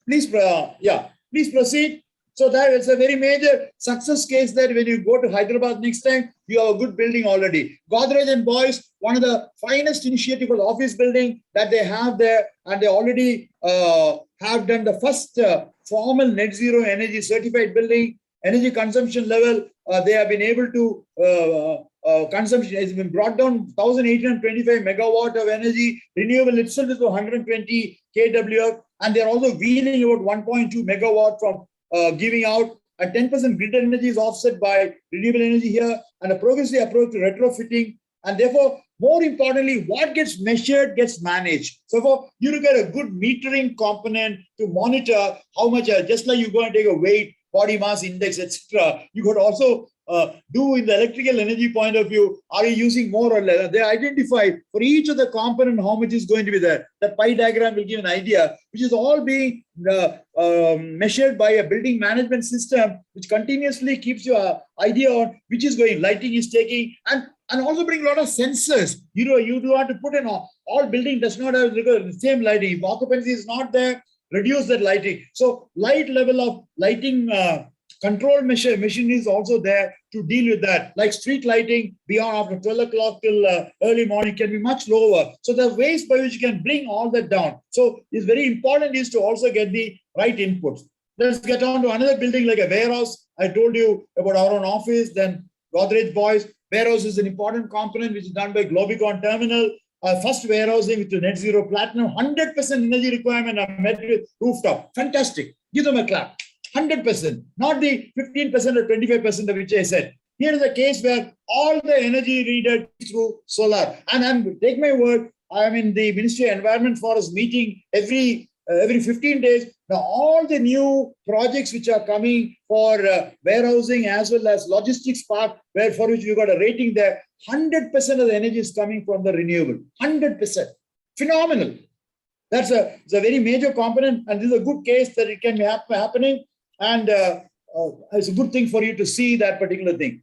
Please, please proceed. So that is a very major success case that when you go to Hyderabad next time, you have a good building already. Godrej and Boyce, one of the finest initiative of office building that they have there, and they already have done the first formal net zero energy certified building. Energy consumption level, they have been able to, consumption has been brought down 1,825 megawatt of energy. Renewable itself is 120 kWh, and they're also wheeling about 1.2 megawatt from giving out. And 10% grid energy is offset by renewable energy here, and a progressive approach to retrofitting. And therefore, more importantly, what gets measured gets managed. So for you to get a good metering component to monitor how much, just like you go and take a weight body mass index, etc. You could also do in the electrical energy point of view, are you using more or less? They identify for each of the component how much is going to be there. The pie diagram will give an idea, which is all being measured by a building management system, which continuously keeps you an idea on which is going, lighting is taking, and also bring a lot of sensors. You do want to put in all building does not have the same lighting. If occupancy is not there, reduce that lighting. So light level of lighting control machine is also there to deal with that. Like street lighting beyond after 12 o'clock till early morning can be much lower. So the ways by which you can bring all that down. So it's very important is to also get the right inputs. Let's get on to another building like a warehouse. I told you about our own office, then Godrej Boys. Warehouse is an important component which is done by Globicon Terminal. First warehousing with net zero platinum, 100% energy requirement are met with rooftop. Fantastic. Give them a clap. 100%, not the 15% or 25% of which I said. Here is a case where all the energy needed through solar. And take my word, I am in the Ministry of Environment Forest meeting every 15 days. Now, all the new projects which are coming for warehousing as well as logistics park, for which we got a rating there, 100% of the energy is coming from the renewable. 100%. Phenomenal. It's a very major component, and this is a good case that it can be happening. And it's a good thing for you to see that particular thing.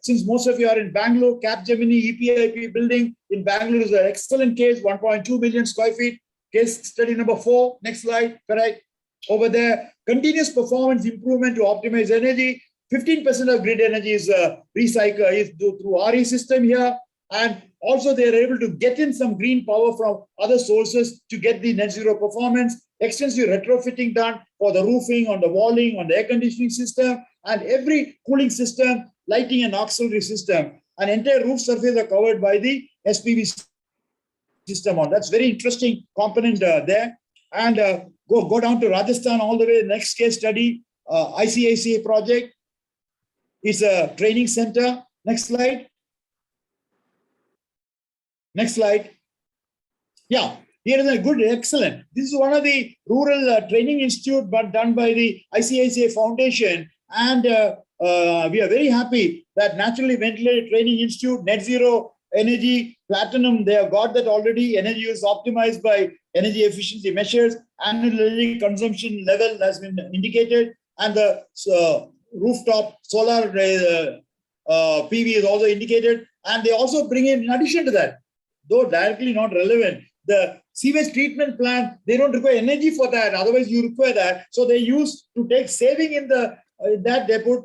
Since most of you are in Bangalore, Capgemini EPIP building in Bangalore is an excellent case, 1.2 million square feet. Case study number 4. Next slide. Correct. Over there, continuous performance improvement to optimize energy. 15% of grid energy is recycled through RE system here. And also they are able to get in some green power from other sources to get the net zero performance. Extensive retrofitting done for the roofing, on the walling, on the air conditioning system, and every cooling system, lighting and auxiliary system. An entire roof surface are covered by the SPV system on. That's very interesting component there. And go down to Rajasthan all the way. Next case study, ACCE project is a training center. Next slide. Next slide. Yeah, here is a good, excellent. This is one of the rural training institute, but done by the ICICI Foundation. And we are very happy that Naturally Ventilated Training Institute, Net Zero Energy Platinum, they have got that already. Energy is optimized by energy efficiency measures. Annual energy consumption level has been indicated. And the rooftop solar PV is also indicated. And they also bring in addition to that, though directly not relevant, the sewage treatment plant, they don't require energy for that. Otherwise, you require that. So they use to take saving in that they put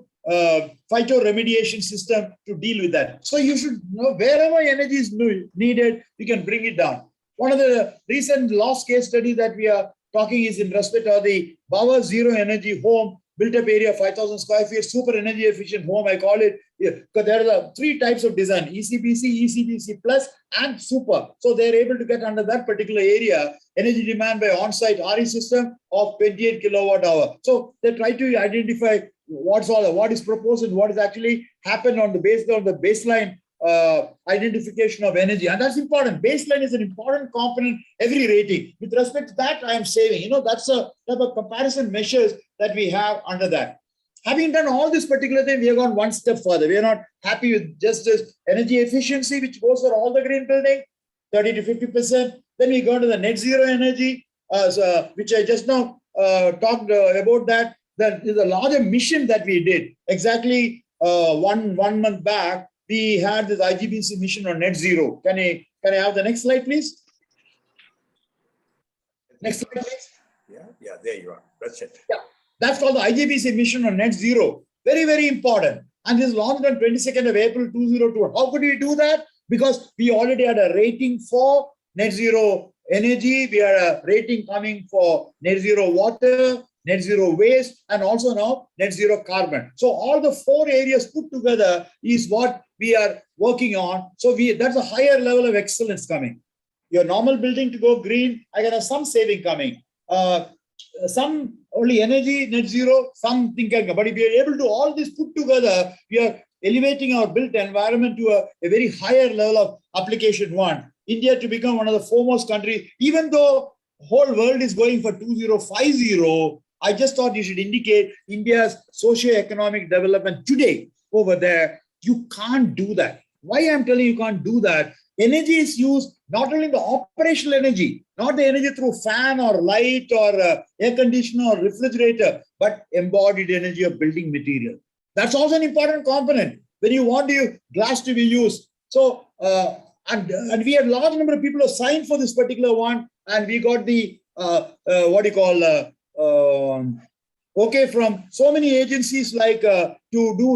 phytoremediation system to deal with that. So you should know wherever energy is needed, you can bring it down. One of the recent lost case studies that we are talking is in respect of the WOW-AF Zero Energy Home, built up area 5,000 square feet, super energy efficient home, I call it. Because there are 3 types of design, ECBC, ECBC plus, and super. So they're able to get under that particular area, energy demand by on-site RE system of 28 kilowatt hour. So they try to identify what is proposed and what is actually happened on the baseline identification of energy. And that's important. Baseline is an important component, every rating. With respect to that, I am saving. That's a type of comparison measures that we have under that. Having done all this particular thing, we have gone one step further. We are not happy with just this energy efficiency, which goes for all the green building, 30 to 50%. Then we go to the net zero energy, which I just now talked about that. That is a larger mission that we did. Exactly one month back, we had this IGBC mission on net zero. Can I have the next slide, please? Next slide, please. Yeah, there you are. That's it. Yeah, that's called the IGBC mission on net zero. Very, very important. And this launched on 22nd of April 2002. How could we do that? Because we already had a rating for net zero energy. We had a rating coming for net zero water, net zero waste, and also now net zero carbon. So all the 4 areas put together is what we are working on. So that's a higher level of excellence coming. Your normal building to go green, I can have some saving coming. Some only energy, net zero, something can go. But if we are able to all this put together, we are elevating our built environment to a very higher level of application one. India to become one of the foremost countries, even though the whole world is going for 2050, I just thought you should indicate India's socio-economic development today over there. You can't do that. Why I'm telling you can't do that? Energy is used not only in the operational energy, not the energy through fan or light or air conditioner or refrigerator, but embodied energy of building material. That's also an important component when you want your glass to be used. So, and we had a large number of people who signed for this particular one, and we got the okay from so many agencies like to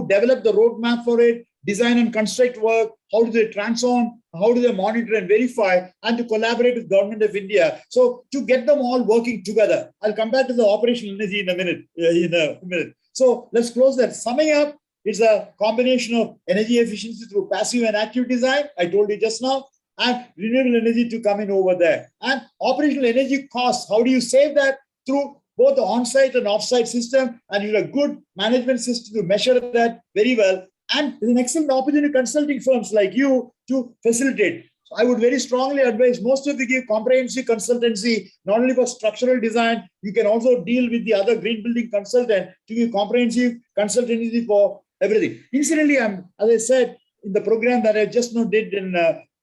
develop the roadmap for it, design and construct work, how do they transform, how do they monitor and verify, and to collaborate with Government of India. So to get them all working together. I'll come back to the operational energy in a minute. So let's close that. Summing up, it's a combination of energy efficiency through passive and active design, I told you just now, and renewable energy to come in over there. And operational energy costs, how do you save that? Through both the on-site and off-site system, and you have a good management system to measure that very well. And there's an excellent opportunity consulting firms like you to facilitate. So I would very strongly advise most of you give comprehensive consultancy, not only for structural design, you can also deal with the other green building consultant to give comprehensive consultancy for everything. Incidentally, as I said, in the program that I just now did in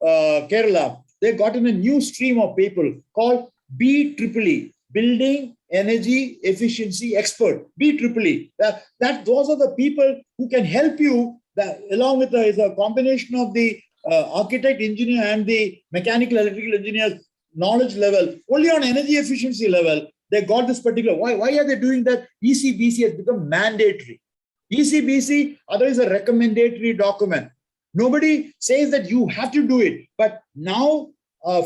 Kerala, they got in a new stream of people called BEEE, Building Energy Efficiency Expert, BEEE. Those are the people who can help you, along with a combination of the architect, engineer, and the mechanical, electrical engineer's knowledge level. Only on energy efficiency level, they got this particular. Why are they doing that? ECBC has become mandatory. ECBC, otherwise a recommendatory document. Nobody says that you have to do it, but now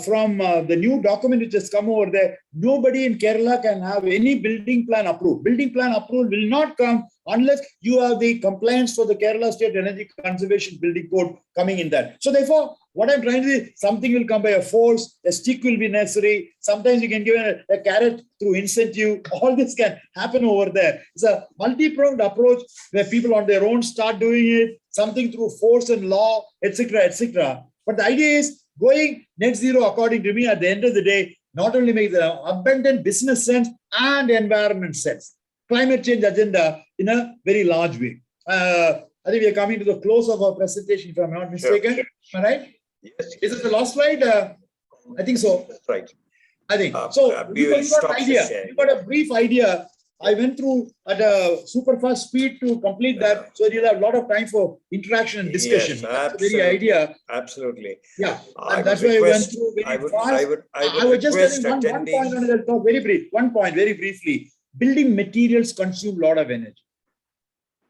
from the new document which has come over there, nobody in Kerala can have any building plan approved. Building plan approval will not come unless you have the compliance for the Kerala State Energy Conservation Building Code coming in that. So therefore, what I'm trying to say, something will come by a force, a stick will be necessary. Sometimes you can give a carrot through incentive. All this can happen over there. It's a multi-pronged approach where people on their own start doing it, something through force and law, etc., etc. But the idea is going net zero, according to me, at the end of the day, not only makes an abundant business sense and environment sense. Climate change agenda in a very large way. I think we are coming to the close of our presentation, if I'm not mistaken. Sure. Am I right? Yes. Is it the last slide? I think so. That's right. I think so. We got a brief idea. I went through at a super fast speed to complete that, so you'll have a lot of time for interaction and discussion. Yes, that's the very idea. Absolutely. Yeah, and that's why I went through very fast. I would just tell one point, and I'll talk very brief. One point, very briefly. Building materials consume a lot of energy.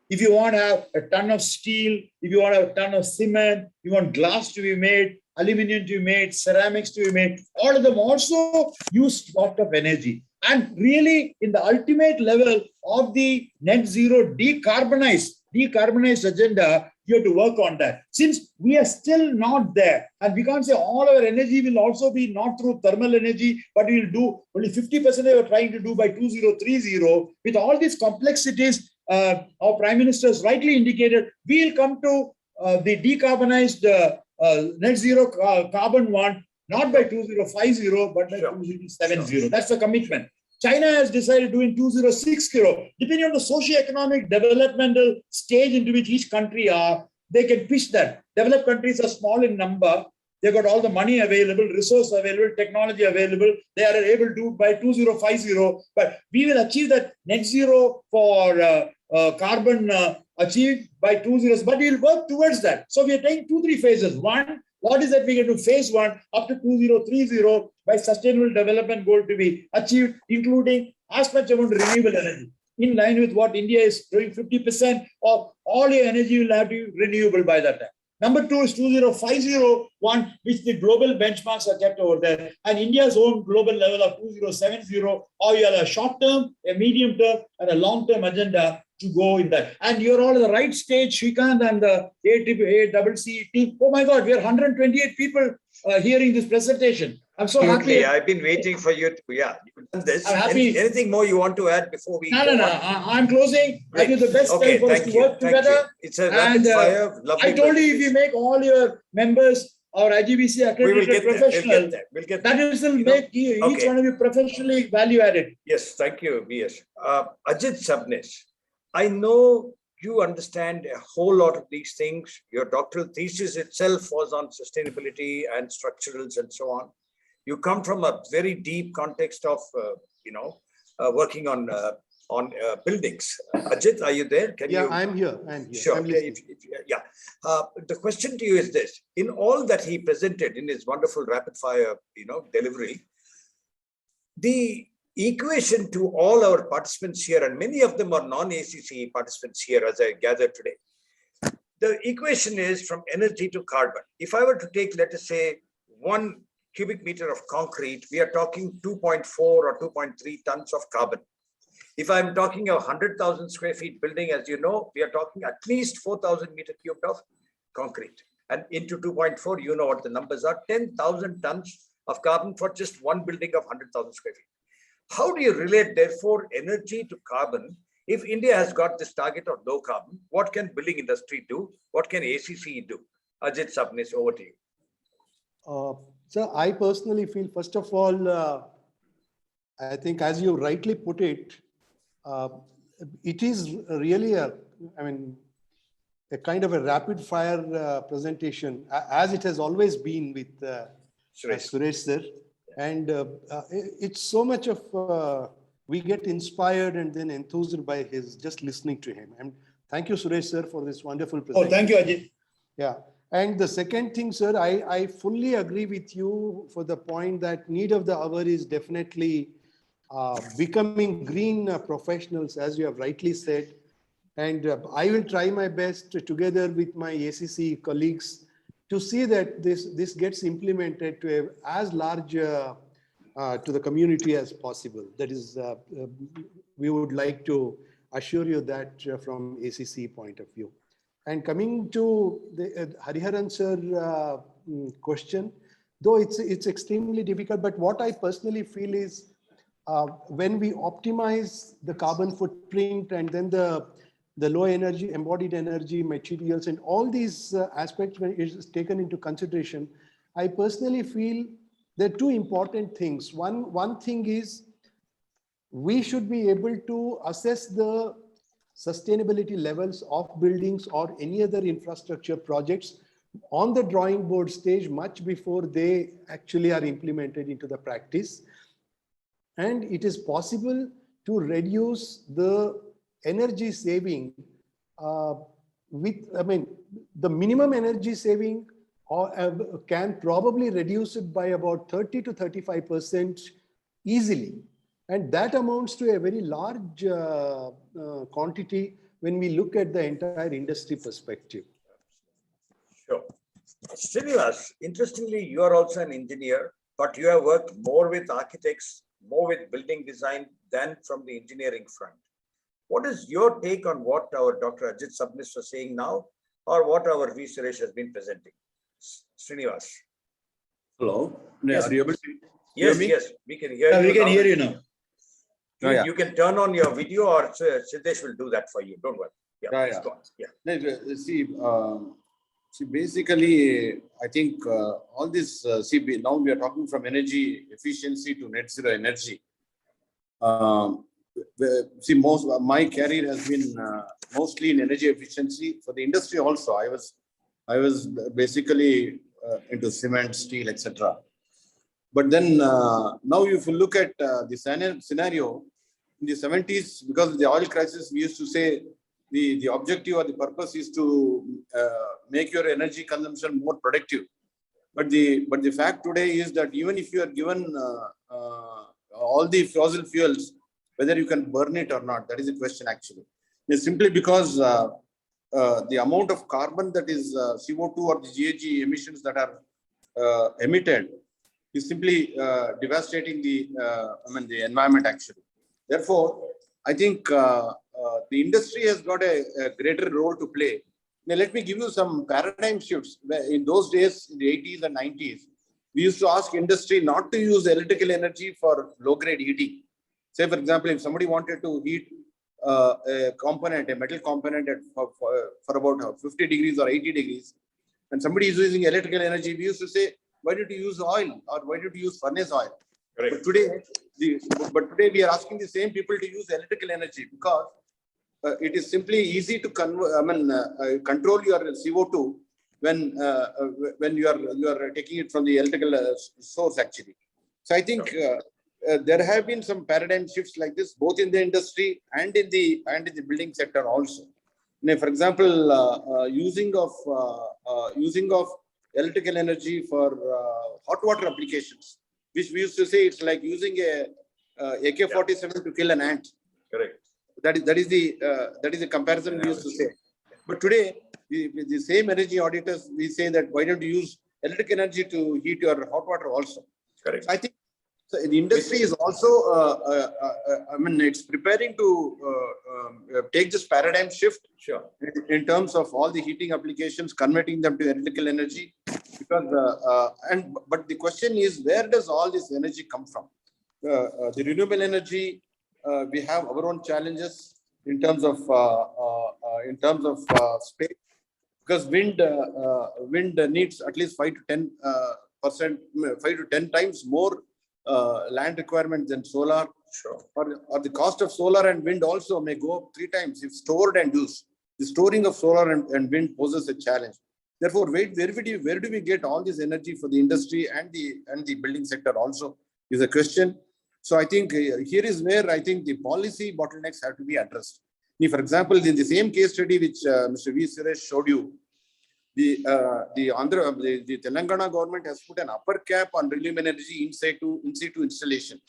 If you want to have a ton of steel, if you want to have a ton of cement, you want glass to be made, aluminum to be made, ceramics to be made, all of them also use a lot of energy. And really, in the ultimate level of the net zero decarbonized agenda, you have to work on that. Since we are still not there, and we can't say all our energy will also be not through thermal energy, but we'll do only 50% we are trying to do by 2030. With all these complexities, our Prime Minister has rightly indicated, we'll come to the decarbonized net zero carbon one, not by 2050, but by 2070. That's the commitment. China has decided doing 2060. Depending on the socio-economic developmental stage into which each country are, they can pitch that. Developed countries are small in number. They've got all the money available, resource available, technology available. They are able to do by 2050. But we will achieve that net zero for carbon achieved by 20. But we'll work towards that. So we are taking 2-3 phases. One, what is that we can do? Phase 1 up to 2030 by sustainable development goal to be achieved, including as much amount of renewable energy. In line with what India is doing, 50% of all your energy will have to be renewable by that time. Number 2 is 2050, which the global benchmarks are kept over there, and India's own global level of 2070, or you have a short term, a medium term, and a long term agenda to go in that. And you're all at the right stage, Shrikant and the ACCE team. Oh my God, we are 128 people hearing this presentation. I'm so happy. I've been waiting for you to, you've done this. I'm happy. Anything more you want to add before we No. I'm closing. I do the best time for us to work together. It's a rapid fire. I told you, if you make all your members our IGBC We will accredited get there. professional, We'll get that there. is will You know, make each okay. one of you professionally value added. Yes, thank you, BS. Ajit Sabnis, I know you understand a whole lot of these things. Your doctoral thesis itself was on sustainability and structurals and so on. You come from a very deep context of, working on buildings. Ajit, are you there? Can you? I'm here. Sure. I'm Okay. listening. The question to you is this: in all that he presented in his wonderful rapid fire, delivery, the equation to all our participants here, and many of them are non-ACCE participants here, as I gather today. The equation is from energy to carbon. If I were to take, let us say, 1 cubic meter of concrete, we are talking 2.4 or 2.3 tons of carbon. If I'm talking a 100,000 square feet building, as you know, we are talking at least 4,000 meter cubed of concrete. And into 2.4, you know what the numbers are, 10,000 tons of carbon for just one building of 100,000 square feet. How do you relate, therefore, energy to carbon? If India has got this target of low carbon, what can building industry do? What can ACCE do? Ajit Sabnis, over to you. So I personally feel, first of all, I think as you rightly put it, it is really a kind of a rapid fire presentation, as it has always been with Suresh sir. And it's so much of, we get inspired and then enthused by his, just listening to him. And thank you, Suresh sir, for this wonderful presentation. Oh, thank you, Ajit. Yeah. And the second thing, sir, I fully agree with you for the point that need of the hour is definitely becoming green professionals, as you have rightly said. And I will try my best together with my ACCE colleagues to see that this gets implemented to as large to the community as possible. That is, we would like to assure you that from ACCE point of view. And coming to the Hariharan sir question, though it's extremely difficult, but what I personally feel is when we optimize the carbon footprint and then the low energy, embodied energy, materials, and all these aspects, when it is taken into consideration, I personally feel there are two important things. One thing is we should be able to assess the sustainability levels of buildings or any other infrastructure projects on the drawing board stage much before they actually are implemented into the practice. And it is possible to reduce the energy saving the minimum energy saving can probably reduce it by about 30 to 35% easily. And that amounts to a very large quantity when we look at the entire industry perspective. Sure. Srinivas, interestingly, you are also an engineer, but you have worked more with architects, more with building design than from the engineering front. What is your take on what our Dr. Ajit Sabnis was saying now, or what our V. Suresh has been presenting? Srinivas. Hello. Yes. Are you able to Yes, hear me? yes, we can hear you. We can hear you now. You can turn on your video, or Siddesh will do that for you. Don't worry. See, basically, I think all this, now we are talking from energy efficiency to net zero energy. My career has been mostly in energy efficiency for the industry also. I was basically into cement, steel, etc. But then now if you look at the scenario, in the 70s, because of the oil crisis, we used to say the objective or the purpose is to make your energy consumption more productive. But the fact today is that even if you are given all the fossil fuels, whether you can burn it or not, that is the question actually. It's simply because the amount of carbon that is CO2 or the GHG emissions that are emitted is simply devastating the environment actually. Therefore, I think the industry has got a greater role to play. Now, let me give you some paradigm shifts. In those days, in the 80s and 90s, we used to ask industry not to use electrical energy for low-grade heating. Say, for example, if somebody wanted to heat a metal component for about 50 degrees or 80 degrees, when somebody is using electrical energy, we used to say, why did you use oil or why did you use furnace oil? Correct. But today we are asking the same people to use electrical energy because it is simply easy to control your CO2 when you are taking it from the electrical source actually. So I think there have been some paradigm shifts like this both in the industry and in the building sector also. Now, for example, using of electrical energy for hot water applications, which we used to say it's like using a AK-47 to kill an ant. Correct. That is the comparison we used to say. But today, with the same energy auditors, we say that why don't you use electric energy to heat your hot water also? Correct. So I think the industry is also, it's preparing to take this paradigm shift. Sure. In terms of all the heating applications, converting them to electrical energy. Because but the question is, where does all this energy come from? The renewable energy, we have our own challenges in terms of space, because wind needs at least 5 to 10 times more land requirement than solar. Sure. Or the cost of solar and wind also may go up 3 times if stored and used. The storing of solar and wind poses a challenge. Therefore, where do we get all this energy for the industry and the building sector also is a question. So I think here is where I think the policy bottlenecks have to be addressed. For example, in the same case study which Mr. V. Suresh showed you, the Telangana government has put an upper cap on renewable energy in situ installation.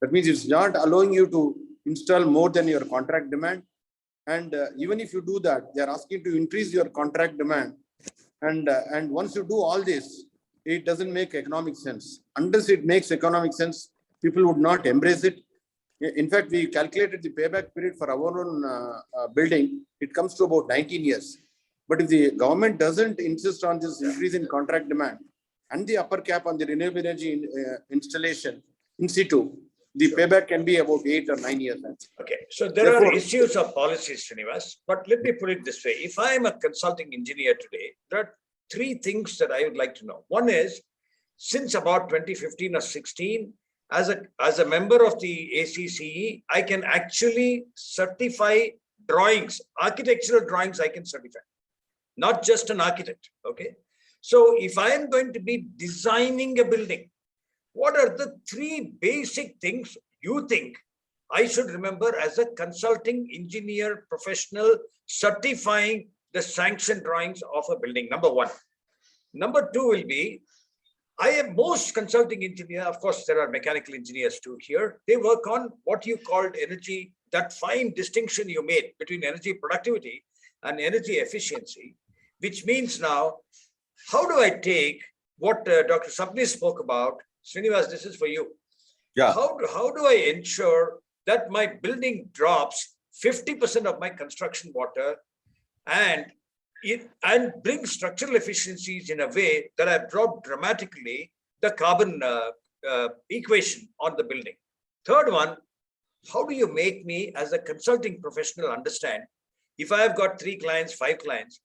That means it's not allowing you to install more than your contract demand. And even if you do that, they are asking to increase your contract demand. And once you do all this, it doesn't make economic sense. Unless it makes economic sense, people would not embrace it. In fact, we calculated the payback period for our own building. It comes to about 19 years. But if the government doesn't insist on this increase in contract demand and the upper cap on the renewable energy installation in situ, the payback can be about 8 or 9 years. Okay, so there are issues of policies, Srinivas, but let me put it this way. If I am a consulting engineer today, there are 3 things that I would like to know. One is, since about 2015 or 16, as a member of the ACCE, I can actually certify drawings, architectural drawings I can certify, not just an architect, okay? So if I am going to be designing a building, what are the 3 basic things you think I should remember as a consulting engineer professional certifying the sanctioned drawings of a building? Number 1. Number 2 will be, I am most consulting engineer, of course, there are mechanical engineers too here. They work on what you called energy, that fine distinction you made between energy productivity and energy efficiency, which means now, how do I take what Dr. Sapni spoke about? Srinivas, this is for you. Yeah. How do I ensure that my building drops 50% of my construction water and bring structural efficiencies in a way that I've dropped dramatically the carbon equation on the building? Third one, how do you make me as a consulting professional understand, if I have got 3 clients, 5 clients,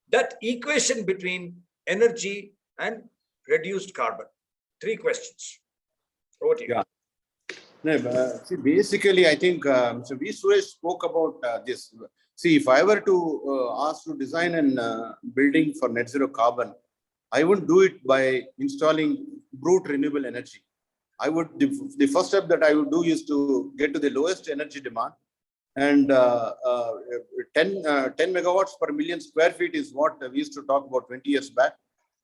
that equation between energy and reduced carbon? 3 questions. Over to you. Yeah. No, see, basically, I think Mr. V. Suresh spoke about this. See, if I were to ask to design a building for net zero carbon, I wouldn't do it by installing brute renewable energy. I would, the first step that I would do is to get to the lowest energy demand, and 10 megawatts per million square feet is what we used to talk about 20 years back.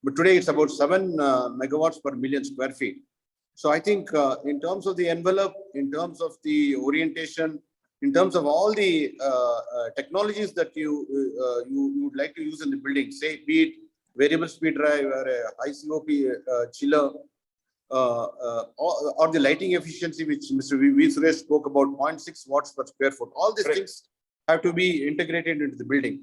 But today it's about 7 megawatts per million square feet. So I think in terms of the envelope, in terms of the orientation, in terms of all the technologies that you would like to use in the building, say be it variable speed drive or a high COP chiller, or the lighting efficiency, which Mr. V. Suresh spoke about, 0.6 watts per square foot. All these things have to be integrated into the building.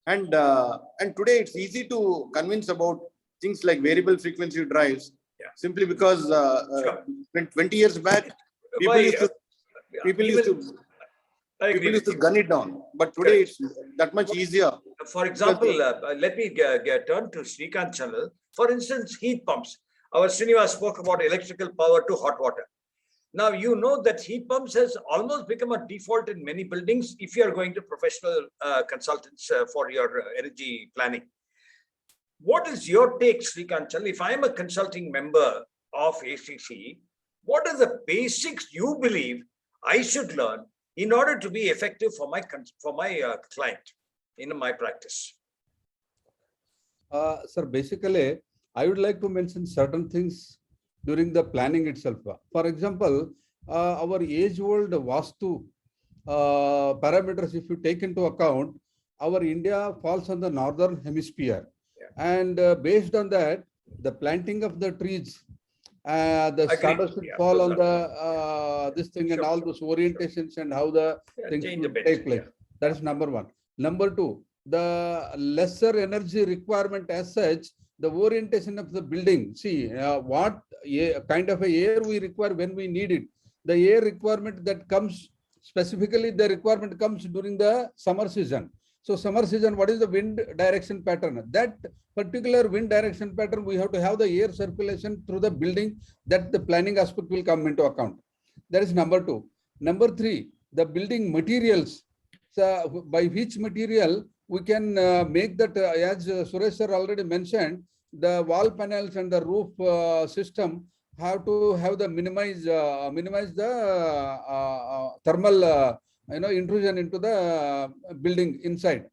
And today it's easy to convince about things like variable frequency drives, simply because 20 years back, people used to I agree People used with to you. gun it down, but today it's that much easier. For example, let me turn to Srikanth channel. For instance, heat pumps. Our Srinivas spoke about electrical power to hot water. Now, you know that heat pumps has almost become a default in many buildings if you are going to professional consultants for your energy planning. What is your take, Srikanth channel? If I am a consulting member of ACCE, what are the basics you believe I should learn in order to be effective for my client in my practice? Sir, basically, I would like to mention certain things during the planning itself. For example, our age-old Vastu parameters, if you take into account, our India falls on the northern hemisphere. And based on that, the planting of the trees, the shadow should fall on the this thing and all those orientations and how the things should take place. That is number one. Number two, the lesser energy requirement as such, the orientation of the building. See, what kind of a air we require when we need it. The air requirement that comes, specifically the requirement comes during the summer season. So summer season, what is the wind direction pattern? That particular wind direction pattern, we have to have the air circulation through the building, that the planning aspect will come into account. That is number two. Number three, the building materials. So by which material we can make that, as Suresh sir already mentioned, the wall panels and the roof system have to have the minimize the thermal intrusion into the building inside.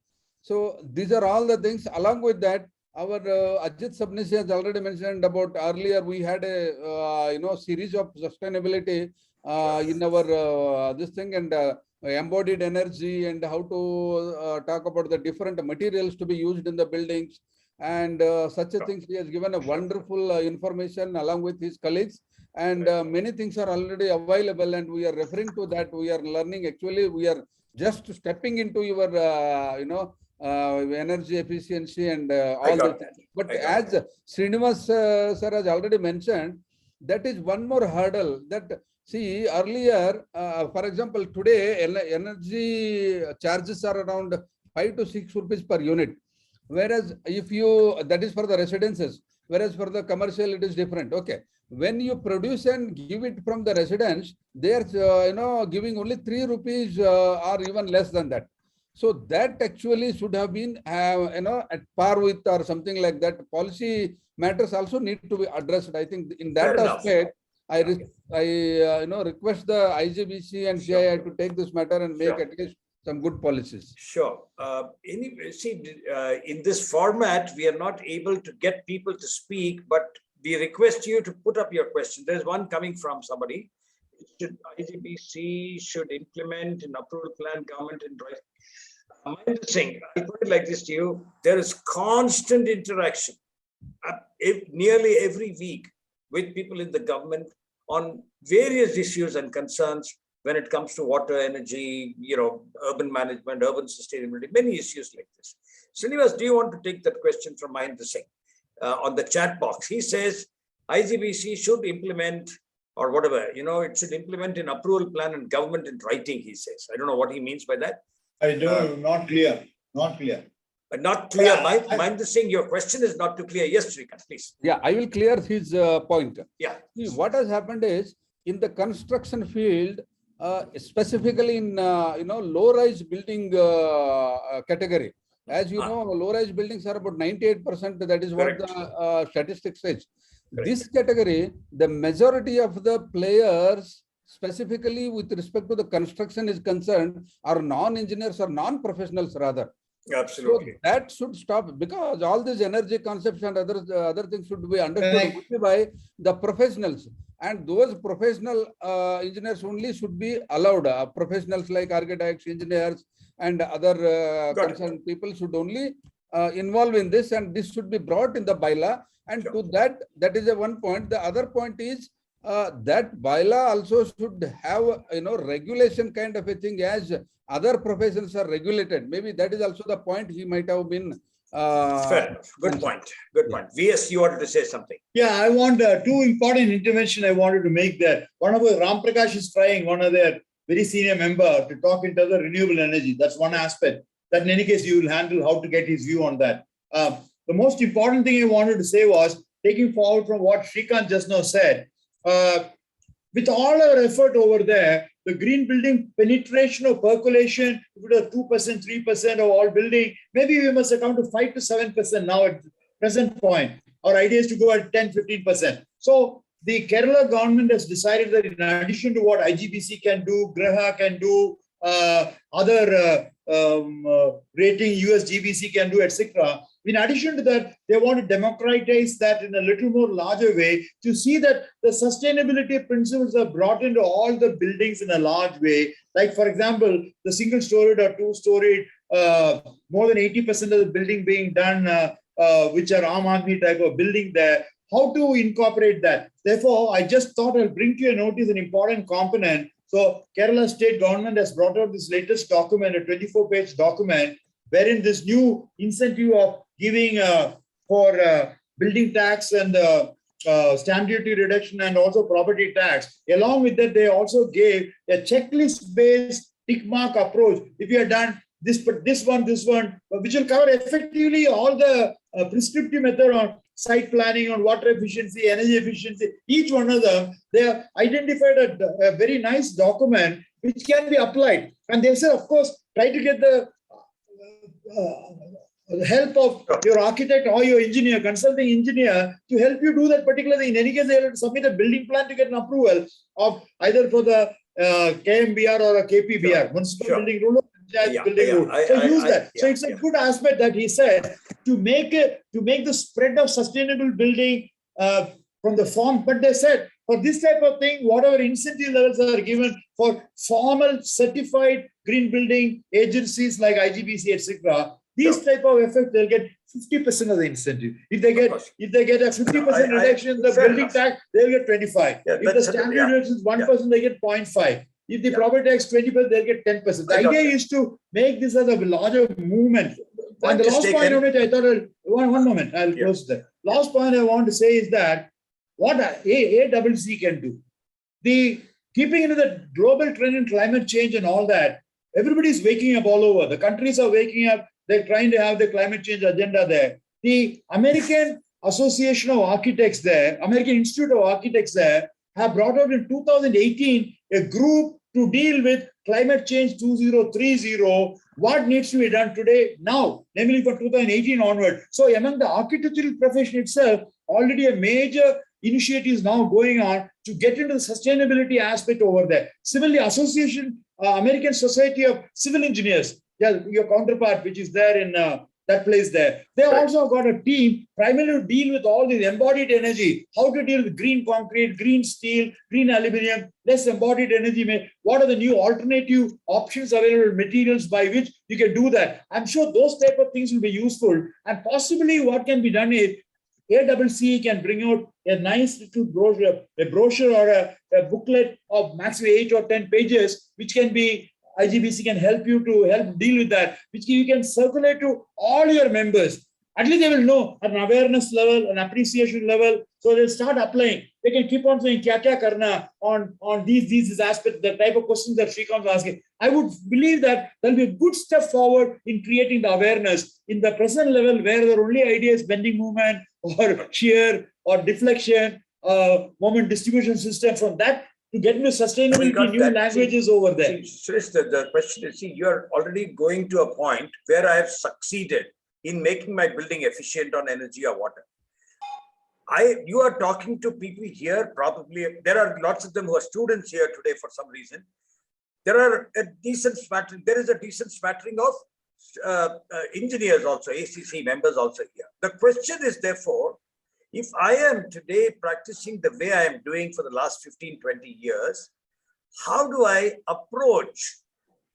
So these are all the things. Along with that, our Ajit Sabnisi has already mentioned about earlier. We had a series of sustainability in our this thing, and embodied energy, and how to talk about the different materials to be used in the buildings, and such a things. He has given a wonderful information along with his colleagues, and many things are already available, and we are referring to that. We are learning. Actually, we are just stepping into your energy efficiency and all that. But as Srinivas sir has already mentioned, that is one more hurdle. That, see, earlier, for example, today energy charges are around 5 to 6 rupees per unit. Whereas if you, that is for the residences, whereas for the commercial, it is different. Okay. When you produce and give it from the residence, they are, giving only 3 rupees or even less than that. So that actually should have been, at par with or something like that. Policy matters also need to be addressed. I think in that aspect, I request the IGBC and CII to take this matter and make at least some good policies. Sure. Anyway, see, in this format, we are not able to get people to speak, but we request you to put up your question. There's one coming from somebody. IGBC should implement an approval plan, government and right. Mind saying, I'll put it like this to you. There is constant interaction nearly every week with people in the government on various issues and concerns when it comes to water, energy, urban management, urban sustainability, many issues like this. Srinivas, do you want to take that question from Mahendra Singh on the chat box? He says, IGBC should implement, or whatever, it should implement an approval plan and government in writing, he says. I don't know what he means by that. I don't, not clear, not clear. Not clear. Mahendra Singh, your question is not too clear. Yes, Srikanth, please. Yeah, I will clear his point. Yeah. See, what has happened is, in the construction field, specifically in low-rise building category. As you know, low-rise buildings are about 98%. That is what the statistics says. This category, the majority of the players, specifically with respect to the construction is concerned, are non-engineers or non-professionals rather. Absolutely. So that should stop, because all these energy concepts and other things should be understood by the professionals. And those professional engineers only should be allowed. Professionals like architects, engineers, and other concerned people should only involve in this, and this should be brought in the bylaw. And to that is one point. The other point is that bylaw also should have regulation kind of a thing, as other professions are regulated. Maybe that is also the point he might have been. Fair enough. Good point. Good point. VS, you wanted to say something. Yeah, I want two important intervention I wanted to make there. One of Ram Prakash is trying one of their very senior member to talk in terms of renewable energy. That's one aspect that in any case you will handle, how to get his view on that. The most important thing I wanted to say was, taking forward from what Srikanth just now said, with all our effort over there, the green building penetration or percolation, if it is 2%, 3% of all building, maybe we must account to 5 to 7% now at the present point. Our idea is to go at 10, 15%. So the Kerala government has decided that in addition to what IGBC can do, Graha can do, other rating USGBC can do, etc. In addition to that, they want to democratize that in a little more larger way to see that the sustainability principles are brought into all the buildings in a large way. Like, for example, the single-storied or two-storied, more than 80% of the building being done, which are Aam Aadmi type of building there. How to incorporate that? Therefore, I just thought I'll bring to your notice an important component. So Kerala state government has brought out this latest document, a 24-page document, wherein this new incentive of giving for building tax and stamp duty reduction and also property tax. Along with that, they also gave a checklist-based tick mark approach. If you have done this one, which will cover effectively all the prescriptive method on site planning, on water efficiency, energy efficiency, each one of them, they have identified a very nice document which can be applied. And they say, of course, try to get the help of your architect or your engineer, consulting engineer, to help you do that particular thing. In any case, they will submit a building plan to get an approval of either for the KMBR or a KPBR, municipal building rule. Building rule. So use that. So it's a good aspect that he said to make the spread of sustainable building from the form. But they said for this type of thing, whatever incentive levels are given for formal certified green building agencies like IGBC, etc., these type of effect, they'll get 50% of the incentive. If they get a 50% reduction in the building tax, they'll get 25. If the stamp duty reduction is 1%, they get 0.5. If the property tax 20%, they'll get 10%. The idea is to make this as a larger movement. And the last point on which I thought, one moment, I'll close that. Last point I want to say is that what ACCE can do. Keeping into the global trend in climate change and all that, everybody's waking up all over. The countries are waking up. They're trying to have the climate change agenda there. The American Association of Architects there, American Institute of Architects there, have brought out in 2018 a group to deal with climate change 2030, what needs to be done today, now, namely for 2018 onward. So among the architectural profession itself, already a major initiative is now going on to get into the sustainability aspect over there. Similarly, American Society of Civil Engineers, your counterpart, which is there in that place there. They also got a team primarily to deal with all this embodied energy, how to deal with green concrete, green steel, green aluminum, less embodied energy. What are the new alternative options available, materials by which you can do that? I'm sure those type of things will be useful. And possibly what can be done is ACCE can bring out a nice little brochure or a booklet of maximum 8 or 10 pages, which can be IGBC can help you to help deal with that, which you can circulate to all your members. At least they will know at an awareness level, an appreciation level. So they'll start applying. They can keep on saying, kya karna on these aspects, the type of questions that Srikanth was asking. I would believe that there'll be a good step forward in creating the awareness in the present level where the only idea is bending moment or shear or deflection, moment distribution system. From that, to get into sustainability, new languages over there. Suresh, the question is, you're already going to a point where I have succeeded in making my building efficient on energy or water. You are talking to people here, probably, there are lots of them who are students here today for some reason. There is a decent smattering of engineers also, ACCE members also here. The question is therefore, if I am today practicing the way I am doing for the last 15, 20 years, how do I approach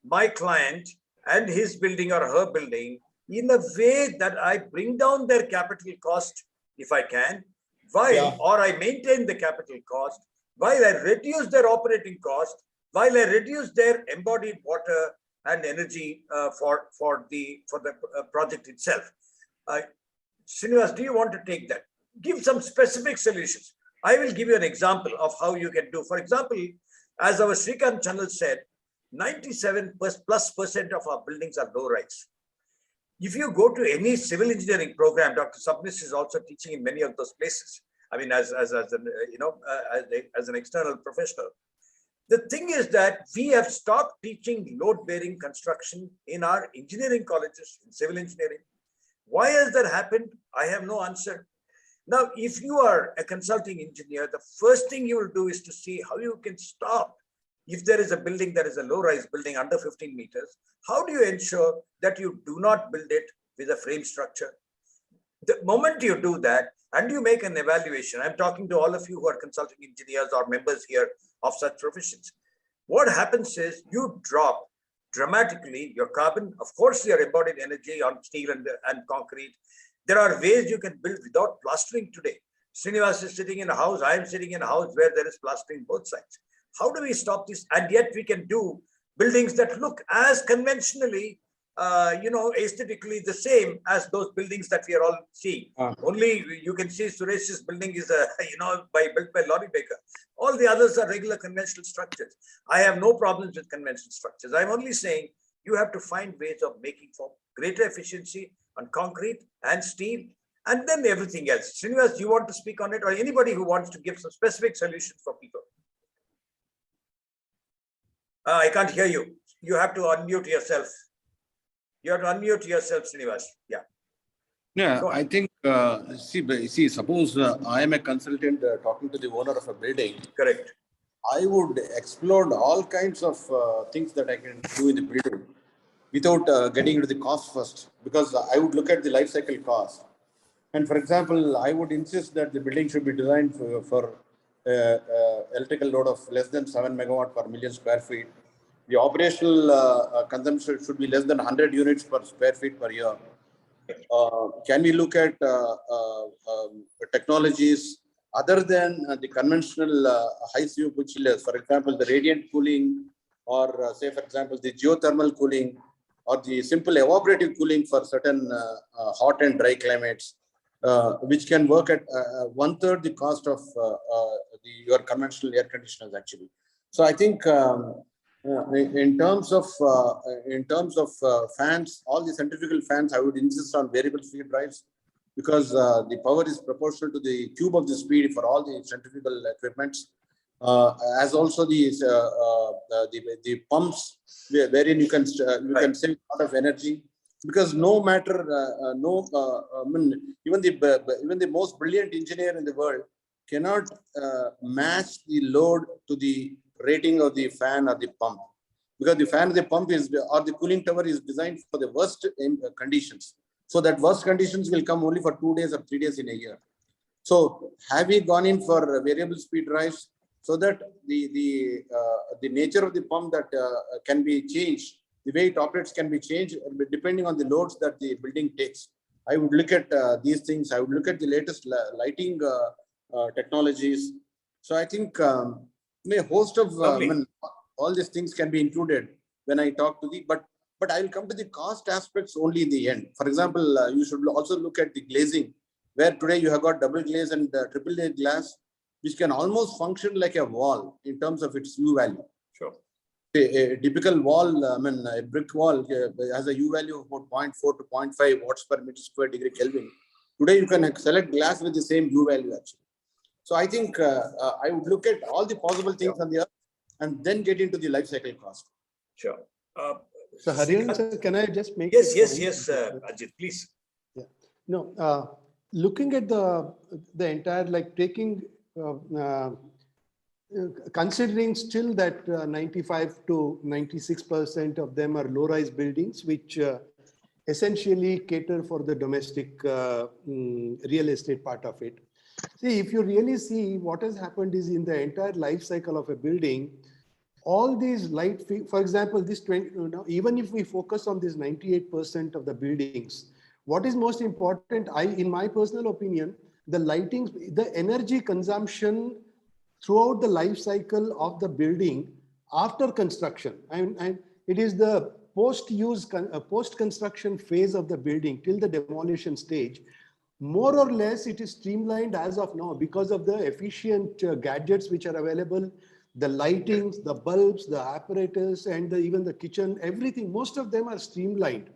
my client and his building or her building in a way that I bring down their capital cost, if I can, or I maintain the capital cost, while I reduce their operating cost, while I reduce their embodied water and energy for the project itself. Srinivas, do you want to take that? Give some specific solutions. I will give you an example of how you can do. For example, as our Srikanth Channel said, 97% of our buildings are low-rise. If you go to any civil engineering program, Dr. Subnis is also teaching in many of those places. I mean, as an external professional. The thing is that we have stopped teaching load-bearing construction in our engineering colleges, in civil engineering. Why has that happened? I have no answer. Now, if you are a consulting engineer, the first thing you will do is to see how you can stop. If there is a building that is a low-rise building under 15 meters, how do you ensure that you do not build it with a frame structure? The moment you do that and you make an evaluation, I'm talking to all of you who are consulting engineers or members here of such professions. What happens is you drop dramatically your carbon, of course, your embodied energy on steel and concrete. There are ways you can build without plastering today. Srinivas is sitting in a house, I am sitting in a house where there is plastering both sides. How do we stop this? And yet we can do buildings that look as conventionally, aesthetically the same as those buildings that we are all seeing. Only you can see Suresh's building is built by Lorry Baker. All the others are regular conventional structures. I have no problems with conventional structures. I'm only saying you have to find ways of making for greater efficiency on concrete and steel, and then everything else. Srinivas, you want to speak on it, or anybody who wants to give some specific solutions for people? I can't hear you. You have to unmute yourself. You have to unmute yourself, Srinivas. Yeah. Yeah, I think, suppose I am a consultant talking to the owner of a building. Correct. I would explore all kinds of things that I can do in the building without getting into the cost first, because I would look at the life cycle cost. And for example, I would insist that the building should be designed for electrical load of less than 7 megawatt per million square feet. The operational consumption should be less than 100 units per square feet per year. Can we look at technologies other than the conventional high CO2 chillers? For example, the radiant cooling, or say, for example, the geothermal cooling, or the simple evaporative cooling for certain hot and dry climates, which can work at 1/3 the cost of your conventional air conditioners, actually. So I think in terms of fans, all the centrifugal fans, I would insist on variable speed drives, because the power is proportional to the cube of the speed for all the centrifugal equipments. As also the pumps, wherein you can save a lot of energy, because no matter even the most brilliant engineer in the world cannot match the load to the rating of the fan or the pump, because the fan or the pump or the cooling tower is designed for the worst conditions. So that worst conditions will come only for 2 days or 3 days in a year. So have we gone in for variable speed drives, so that the nature of the pump that can be changed, the way it operates can be changed depending on the loads that the building takes. I would look at these things. I would look at the latest lighting technologies. So I think a host of all these things can be included when I talk to but I will come to the cost aspects only in the end. For example, you should also look at the glazing, where today you have got double glaze and triple layer glass, which can almost function like a wall in terms of its U value. Sure. A typical wall, a brick wall has a U value of about 0.4 to 0.5 watts per meter square degree Kelvin. Today you can select glass with the same U value, actually. So I think I would look at all the possible things on the earth and then get into the life cycle cost. Sure. So Hariharan sir, can I just make yes, Ajit, please. Yeah. No, looking at the entire, like taking, considering still that 95 to 96% of them are low-rise buildings, which essentially cater for the domestic real estate part of it. See, if you really see what has happened is in the entire life cycle of a building, all these for example, this 20, even if we focus on this 98% of the buildings, what is most important, in my personal opinion, the lighting, the energy consumption throughout the life cycle of the building after construction, and it is the post-construction phase of the building till the demolition stage. More or less, it is streamlined as of now because of the efficient gadgets which are available, the lightings, the bulbs, the apparatus, and even the kitchen, everything, most of them are streamlined.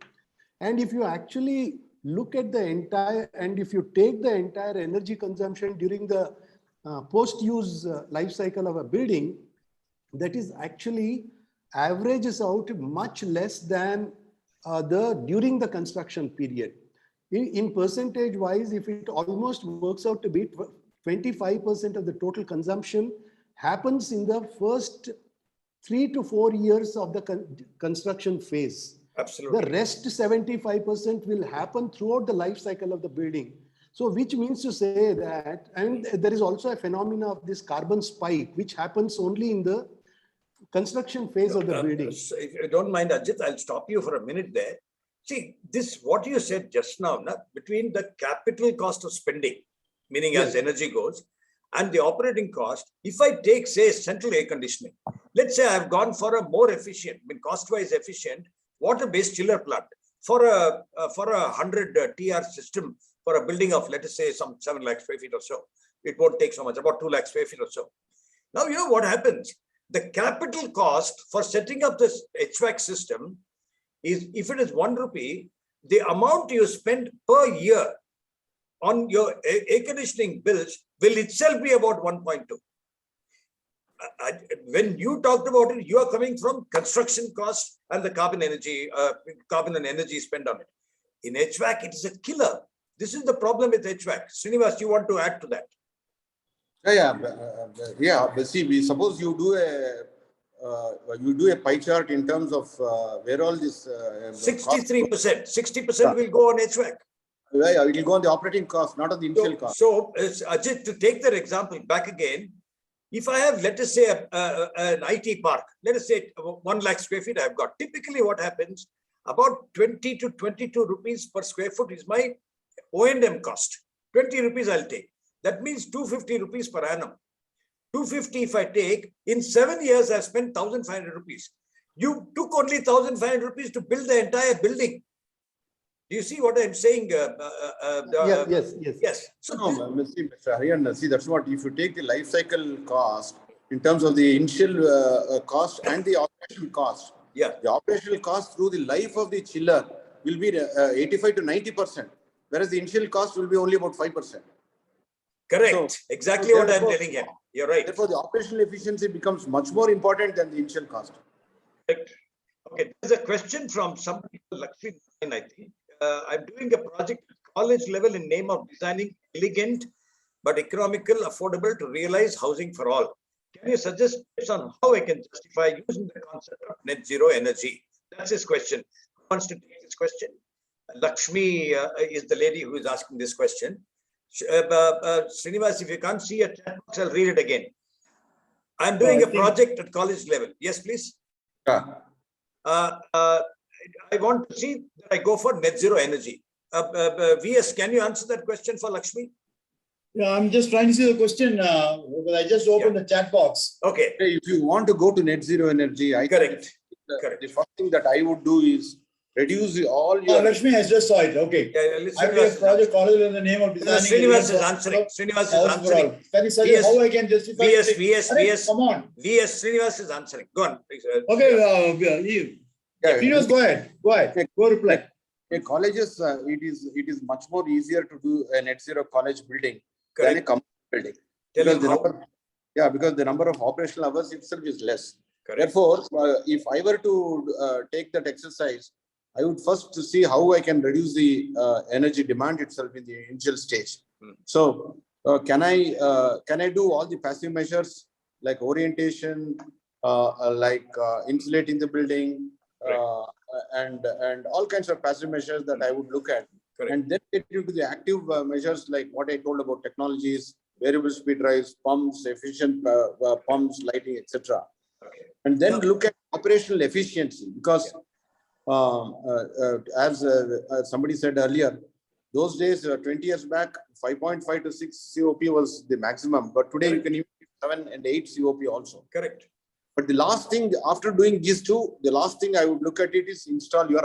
And if you actually look at the entire, and if you take the entire energy consumption during the post-use life cycle of a building, that is actually averages out much less than during the construction period. In percentage wise, if it almost works out to be 25% of the total consumption happens in the first 3 to 4 years of the construction phase. Absolutely. The rest 75% will happen throughout the life cycle of the building. So which means to say that, and there is also a phenomenon of this carbon spike, which happens only in the construction phase of the building. If you don't mind, Ajit, I'll stop you for a minute there. See, this, what you said just now, between the capital cost of spending, meaning as energy goes, and the operating cost, if I take, say, central air conditioning, let's say I've gone for a more efficient, cost-wise efficient, water-based chiller plant for a 100 TR system for a building of, let us say, some 7 lakh square feet or so. It won't take so much, about 2 lakh square feet or so. Now, you know what happens? The capital cost for setting up this HVAC system is, if it is 1 rupee, the amount you spend per year on your air conditioning bills will itself be about 1.2. When you talked about it, you are coming from construction costs and the carbon and energy spent on it. In HVAC, it is a killer. This is the problem with HVAC. Srinivas, you want to add to that? But see, suppose you do a pie chart in terms of where all this 63%, 60% will go on HVAC. Yeah, it will go on the operating cost, not on the initial cost. So, Ajit, to take that example back again, if I have, let us say, an IT park, let us say 1 lakh square feet I've got, typically what happens, about 20 to 22 rupees per square foot is my O&M cost. 20 rupees I'll take. That means 250 rupees per annum. 250 if I take, in 7 years I've spent 1,500 rupees. You took only 1,500 rupees to build the entire building. Do you see what I'm saying? Yes. So no, Mr. Hariyan, see, that's what, if you take the life cycle cost in terms of the initial cost and the operational cost, the operational cost through the life of the chiller will be 85 to 90%, whereas the initial cost will be only about 5%. Correct. So, exactly what I'm telling him. You're right. Therefore, the operational efficiency becomes much more important than the initial cost. Correct. Okay, there's a question from somebody, Lakshmi, I think. I'm doing a project at college level in name of designing elegant but economical, affordable to realize housing for all. Can you suggest tips on how I can justify using the concept of net zero energy? That's his question. Who wants to take this question? Lakshmi is the lady who is asking this question. Srinivas, if you can't see a chat box, I'll read it again. I'm doing a project at college level. Yes, please. I want to see that I go for net zero energy. VS, can you answer that question for Lakshmi? Yeah, I'm just trying to see the question. I just opened the chat box. Okay. If you want to go to net zero energy, Correct. The first thing that I would do is reduce all your... Lakshmi has just saw it. Okay. I have a project college in the name of designing... Srinivas is answering. Srinivas is answering. Can you suggest how I can justify... VS. Come on. VS, Srinivas is answering. Go on. Okay. Srinivas, go ahead. Go reply. Colleges, it is much more easier to do a net zero college building than a commercial building. Because the number of operational hours itself is less. Correct. Therefore, if I were to take that exercise, I would first see how I can reduce the energy demand itself in the initial stage. So, can I do all the passive measures like orientation, like insulating the building, and all kinds of passive measures that I would look at. Correct. And then get into the active measures like what I told about technologies, variable speed drives, pumps, efficient pumps, lighting, etc. Okay. And then look at operational efficiency, because as somebody said earlier, those days 20 years back, 5.5 to 6 COP was the maximum, but today you can even 7 and 8 COP also. Correct. But the last thing, after doing these two, the last thing I would look at it is install your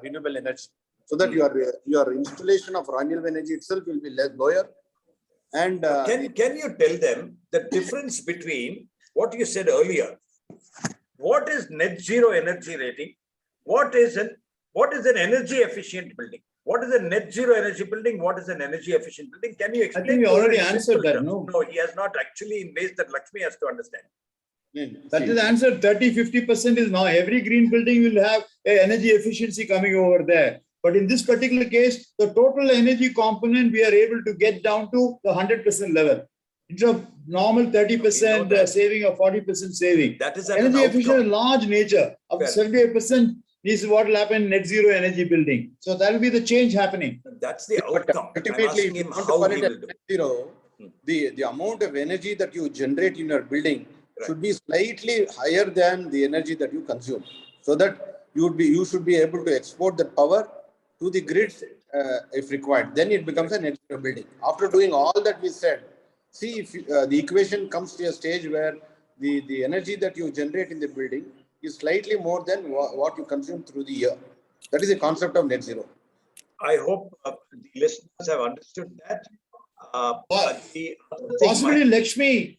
renewable energy, so that your installation of renewable energy itself will be lower. And can you tell them the difference between what you said earlier. What is net zero energy rating? What is an energy efficient building? What is a net zero energy building? What is an energy efficient building? Can you explain? I think we already answered that, no? No, he has not actually, in ways that Lakshmi has to understand. That is answered. 30-50% is now. Every green building will have a energy efficiency coming over there. But in this particular case, the total energy component, we are able to get down to the 100% level. Instead of normal 30% saving or 40% saving. That is energy efficient in large nature. Up to 78% is what will happen in net zero energy building. So that will be the change happening. That's the outcome. Ultimately, him how he will do. Zero, the amount of energy that you generate in your building should be slightly higher than the energy that you consume, so that you should be able to export that power to the grid if required. Then it becomes a net zero building. After doing all that we said, see if the equation comes to a stage where the energy that you generate in the building is slightly more than what you consume through the year. That is the concept of net zero. I hope the listeners have understood that. Possibly Lakshmi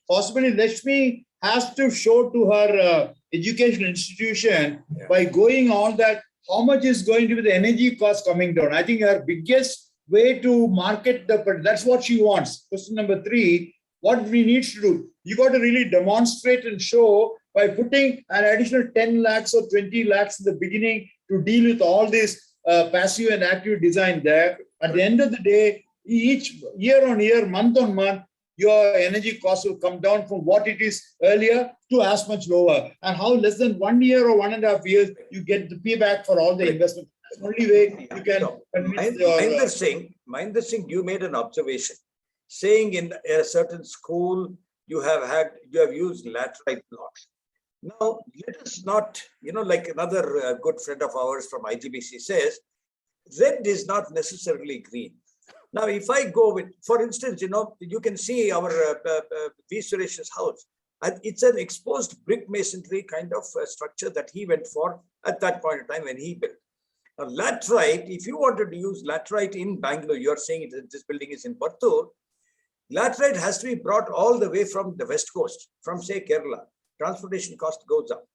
has to show to her educational institution by going on that how much is going to be the energy cost coming down. I think her biggest way to market that's what she wants. Question number 3, what we need to do, you got to really demonstrate and show by putting an additional 10 lakhs or 20 lakhs in the beginning to deal with all this passive and active design there. At the end of the day, each year on year, month on month, your energy cost will come down from what it is earlier to as much lower. And how less than 1 year or 1.5 years, you get the payback for all the investment. That's the only way you can convince Mahinder Singh, you made an observation saying in a certain school you have used laterite blocks. Now, let us not, like another good friend of ours from IGBC says, red is not necessarily green. Now, if I go with, for instance, you can see our V. Suresh's house. It's an exposed brick masonry kind of structure that he went for at that point in time when he built. Now, laterite, if you wanted to use laterite in Bangalore, you're saying this building is in Pattur, laterite has to be brought all the way from the west coast, from say Kerala. Transportation cost goes up.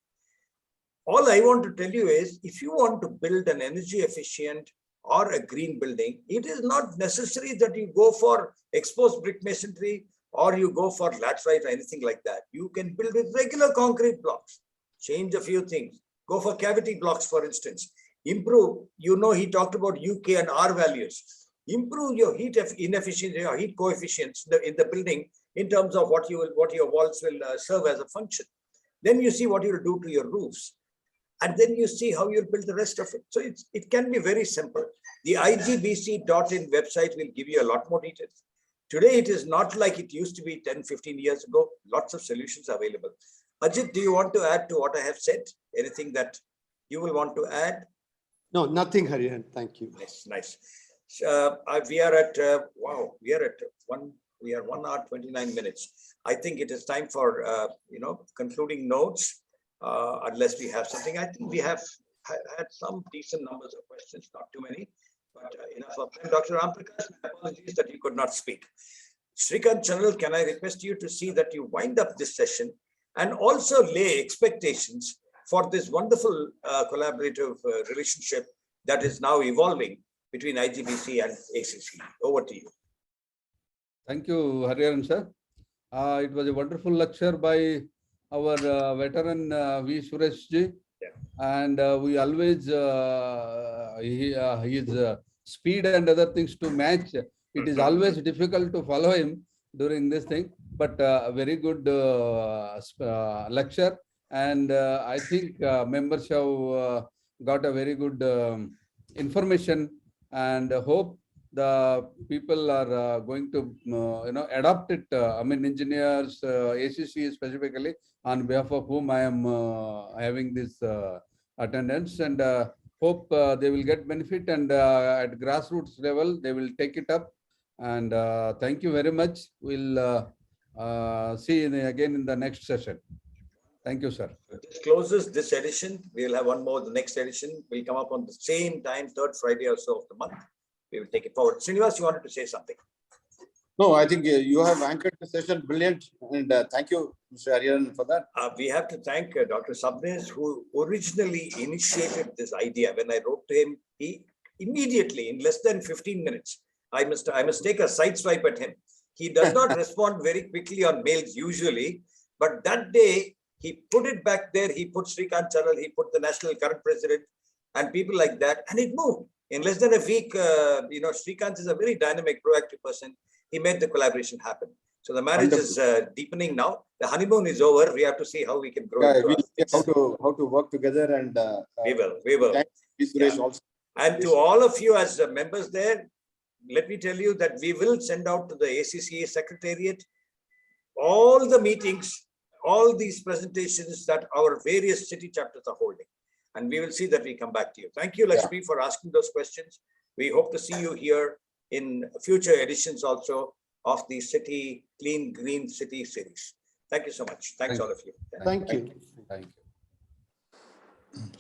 All I want to tell you is, if you want to build an energy efficient or a green building, it is not necessary that you go for exposed brick masonry or you go for laterite or anything like that. You can build with regular concrete blocks, change a few things, go for cavity blocks, for instance, improve, he talked about UK and R values, improve your heat inefficiency or heat coefficients in the building in terms of what your walls will serve as a function. Then you see what you will do to your roofs. And then you see how you'll build the rest of it. So it can be very simple. The igbc.in website will give you a lot more details. Today, it is not like it used to be 10, 15 years ago. Lots of solutions available. Ajit, do you want to add to what I have said? Anything that you will want to add? No, nothing, Hariharan. Thank you. Nice. We are at 1 hour, 29 minutes. I think it is time for, concluding notes. Unless we have something. I think we have had some decent numbers of questions, not too many, but enough of them. Dr. Ramprakash, my apologies that you could not speak. Srikant Chanral, can I request you to see that you wind up this session and also lay expectations for this wonderful collaborative relationship that is now evolving between IGBC and ACCE. Over to you. Thank you, Hariharan sir. It was a wonderful lecture by our veteran V. Suresh ji, and we always his speed and other things to match. It is always difficult to follow him during this thing, but very good lecture, and I think members have got a very good information, and hope the people are going to adopt it. Engineers, ACCE specifically, on behalf of whom I am having this attendance, and hope they will get benefit, and at grassroots level they will take it up. And thank you very much. We'll see you again in the next session. Thank you, sir. This closes this edition. We'll have one more. The next edition will come up on the same time, third Friday or so of the month. We will take it forward. Srinivas, you wanted to say something? No, I think you have anchored the session brilliant, and thank you, Mr. Arian, for that. We have to thank Dr. Sabnis, who originally initiated this idea. When I wrote to him, he immediately, in less than 15 minutes, I must take a side swipe at him. He does not respond very quickly on mails usually, but that day he put it back there. He put Srikant Chanal, he put the national current president, and people like that, and it moved. In less than a week, Srikant is a very dynamic, proactive person. He made the collaboration happen. So the marriage is deepening now. The honeymoon is over. We have to see how we can grow. How to work together, and we will. Thank you, Suresh, also. And to all of you as members there, let me tell you that we will send out to the ACCE Secretariat all the meetings, all these presentations that our various city chapters are holding. And we will see that we come back to you. Thank you, Lakshmi, for asking those questions. We hope to see you here in future editions also of the City Clean Green City series. Thank you so much. Thanks all of you. Thank you. Thank you.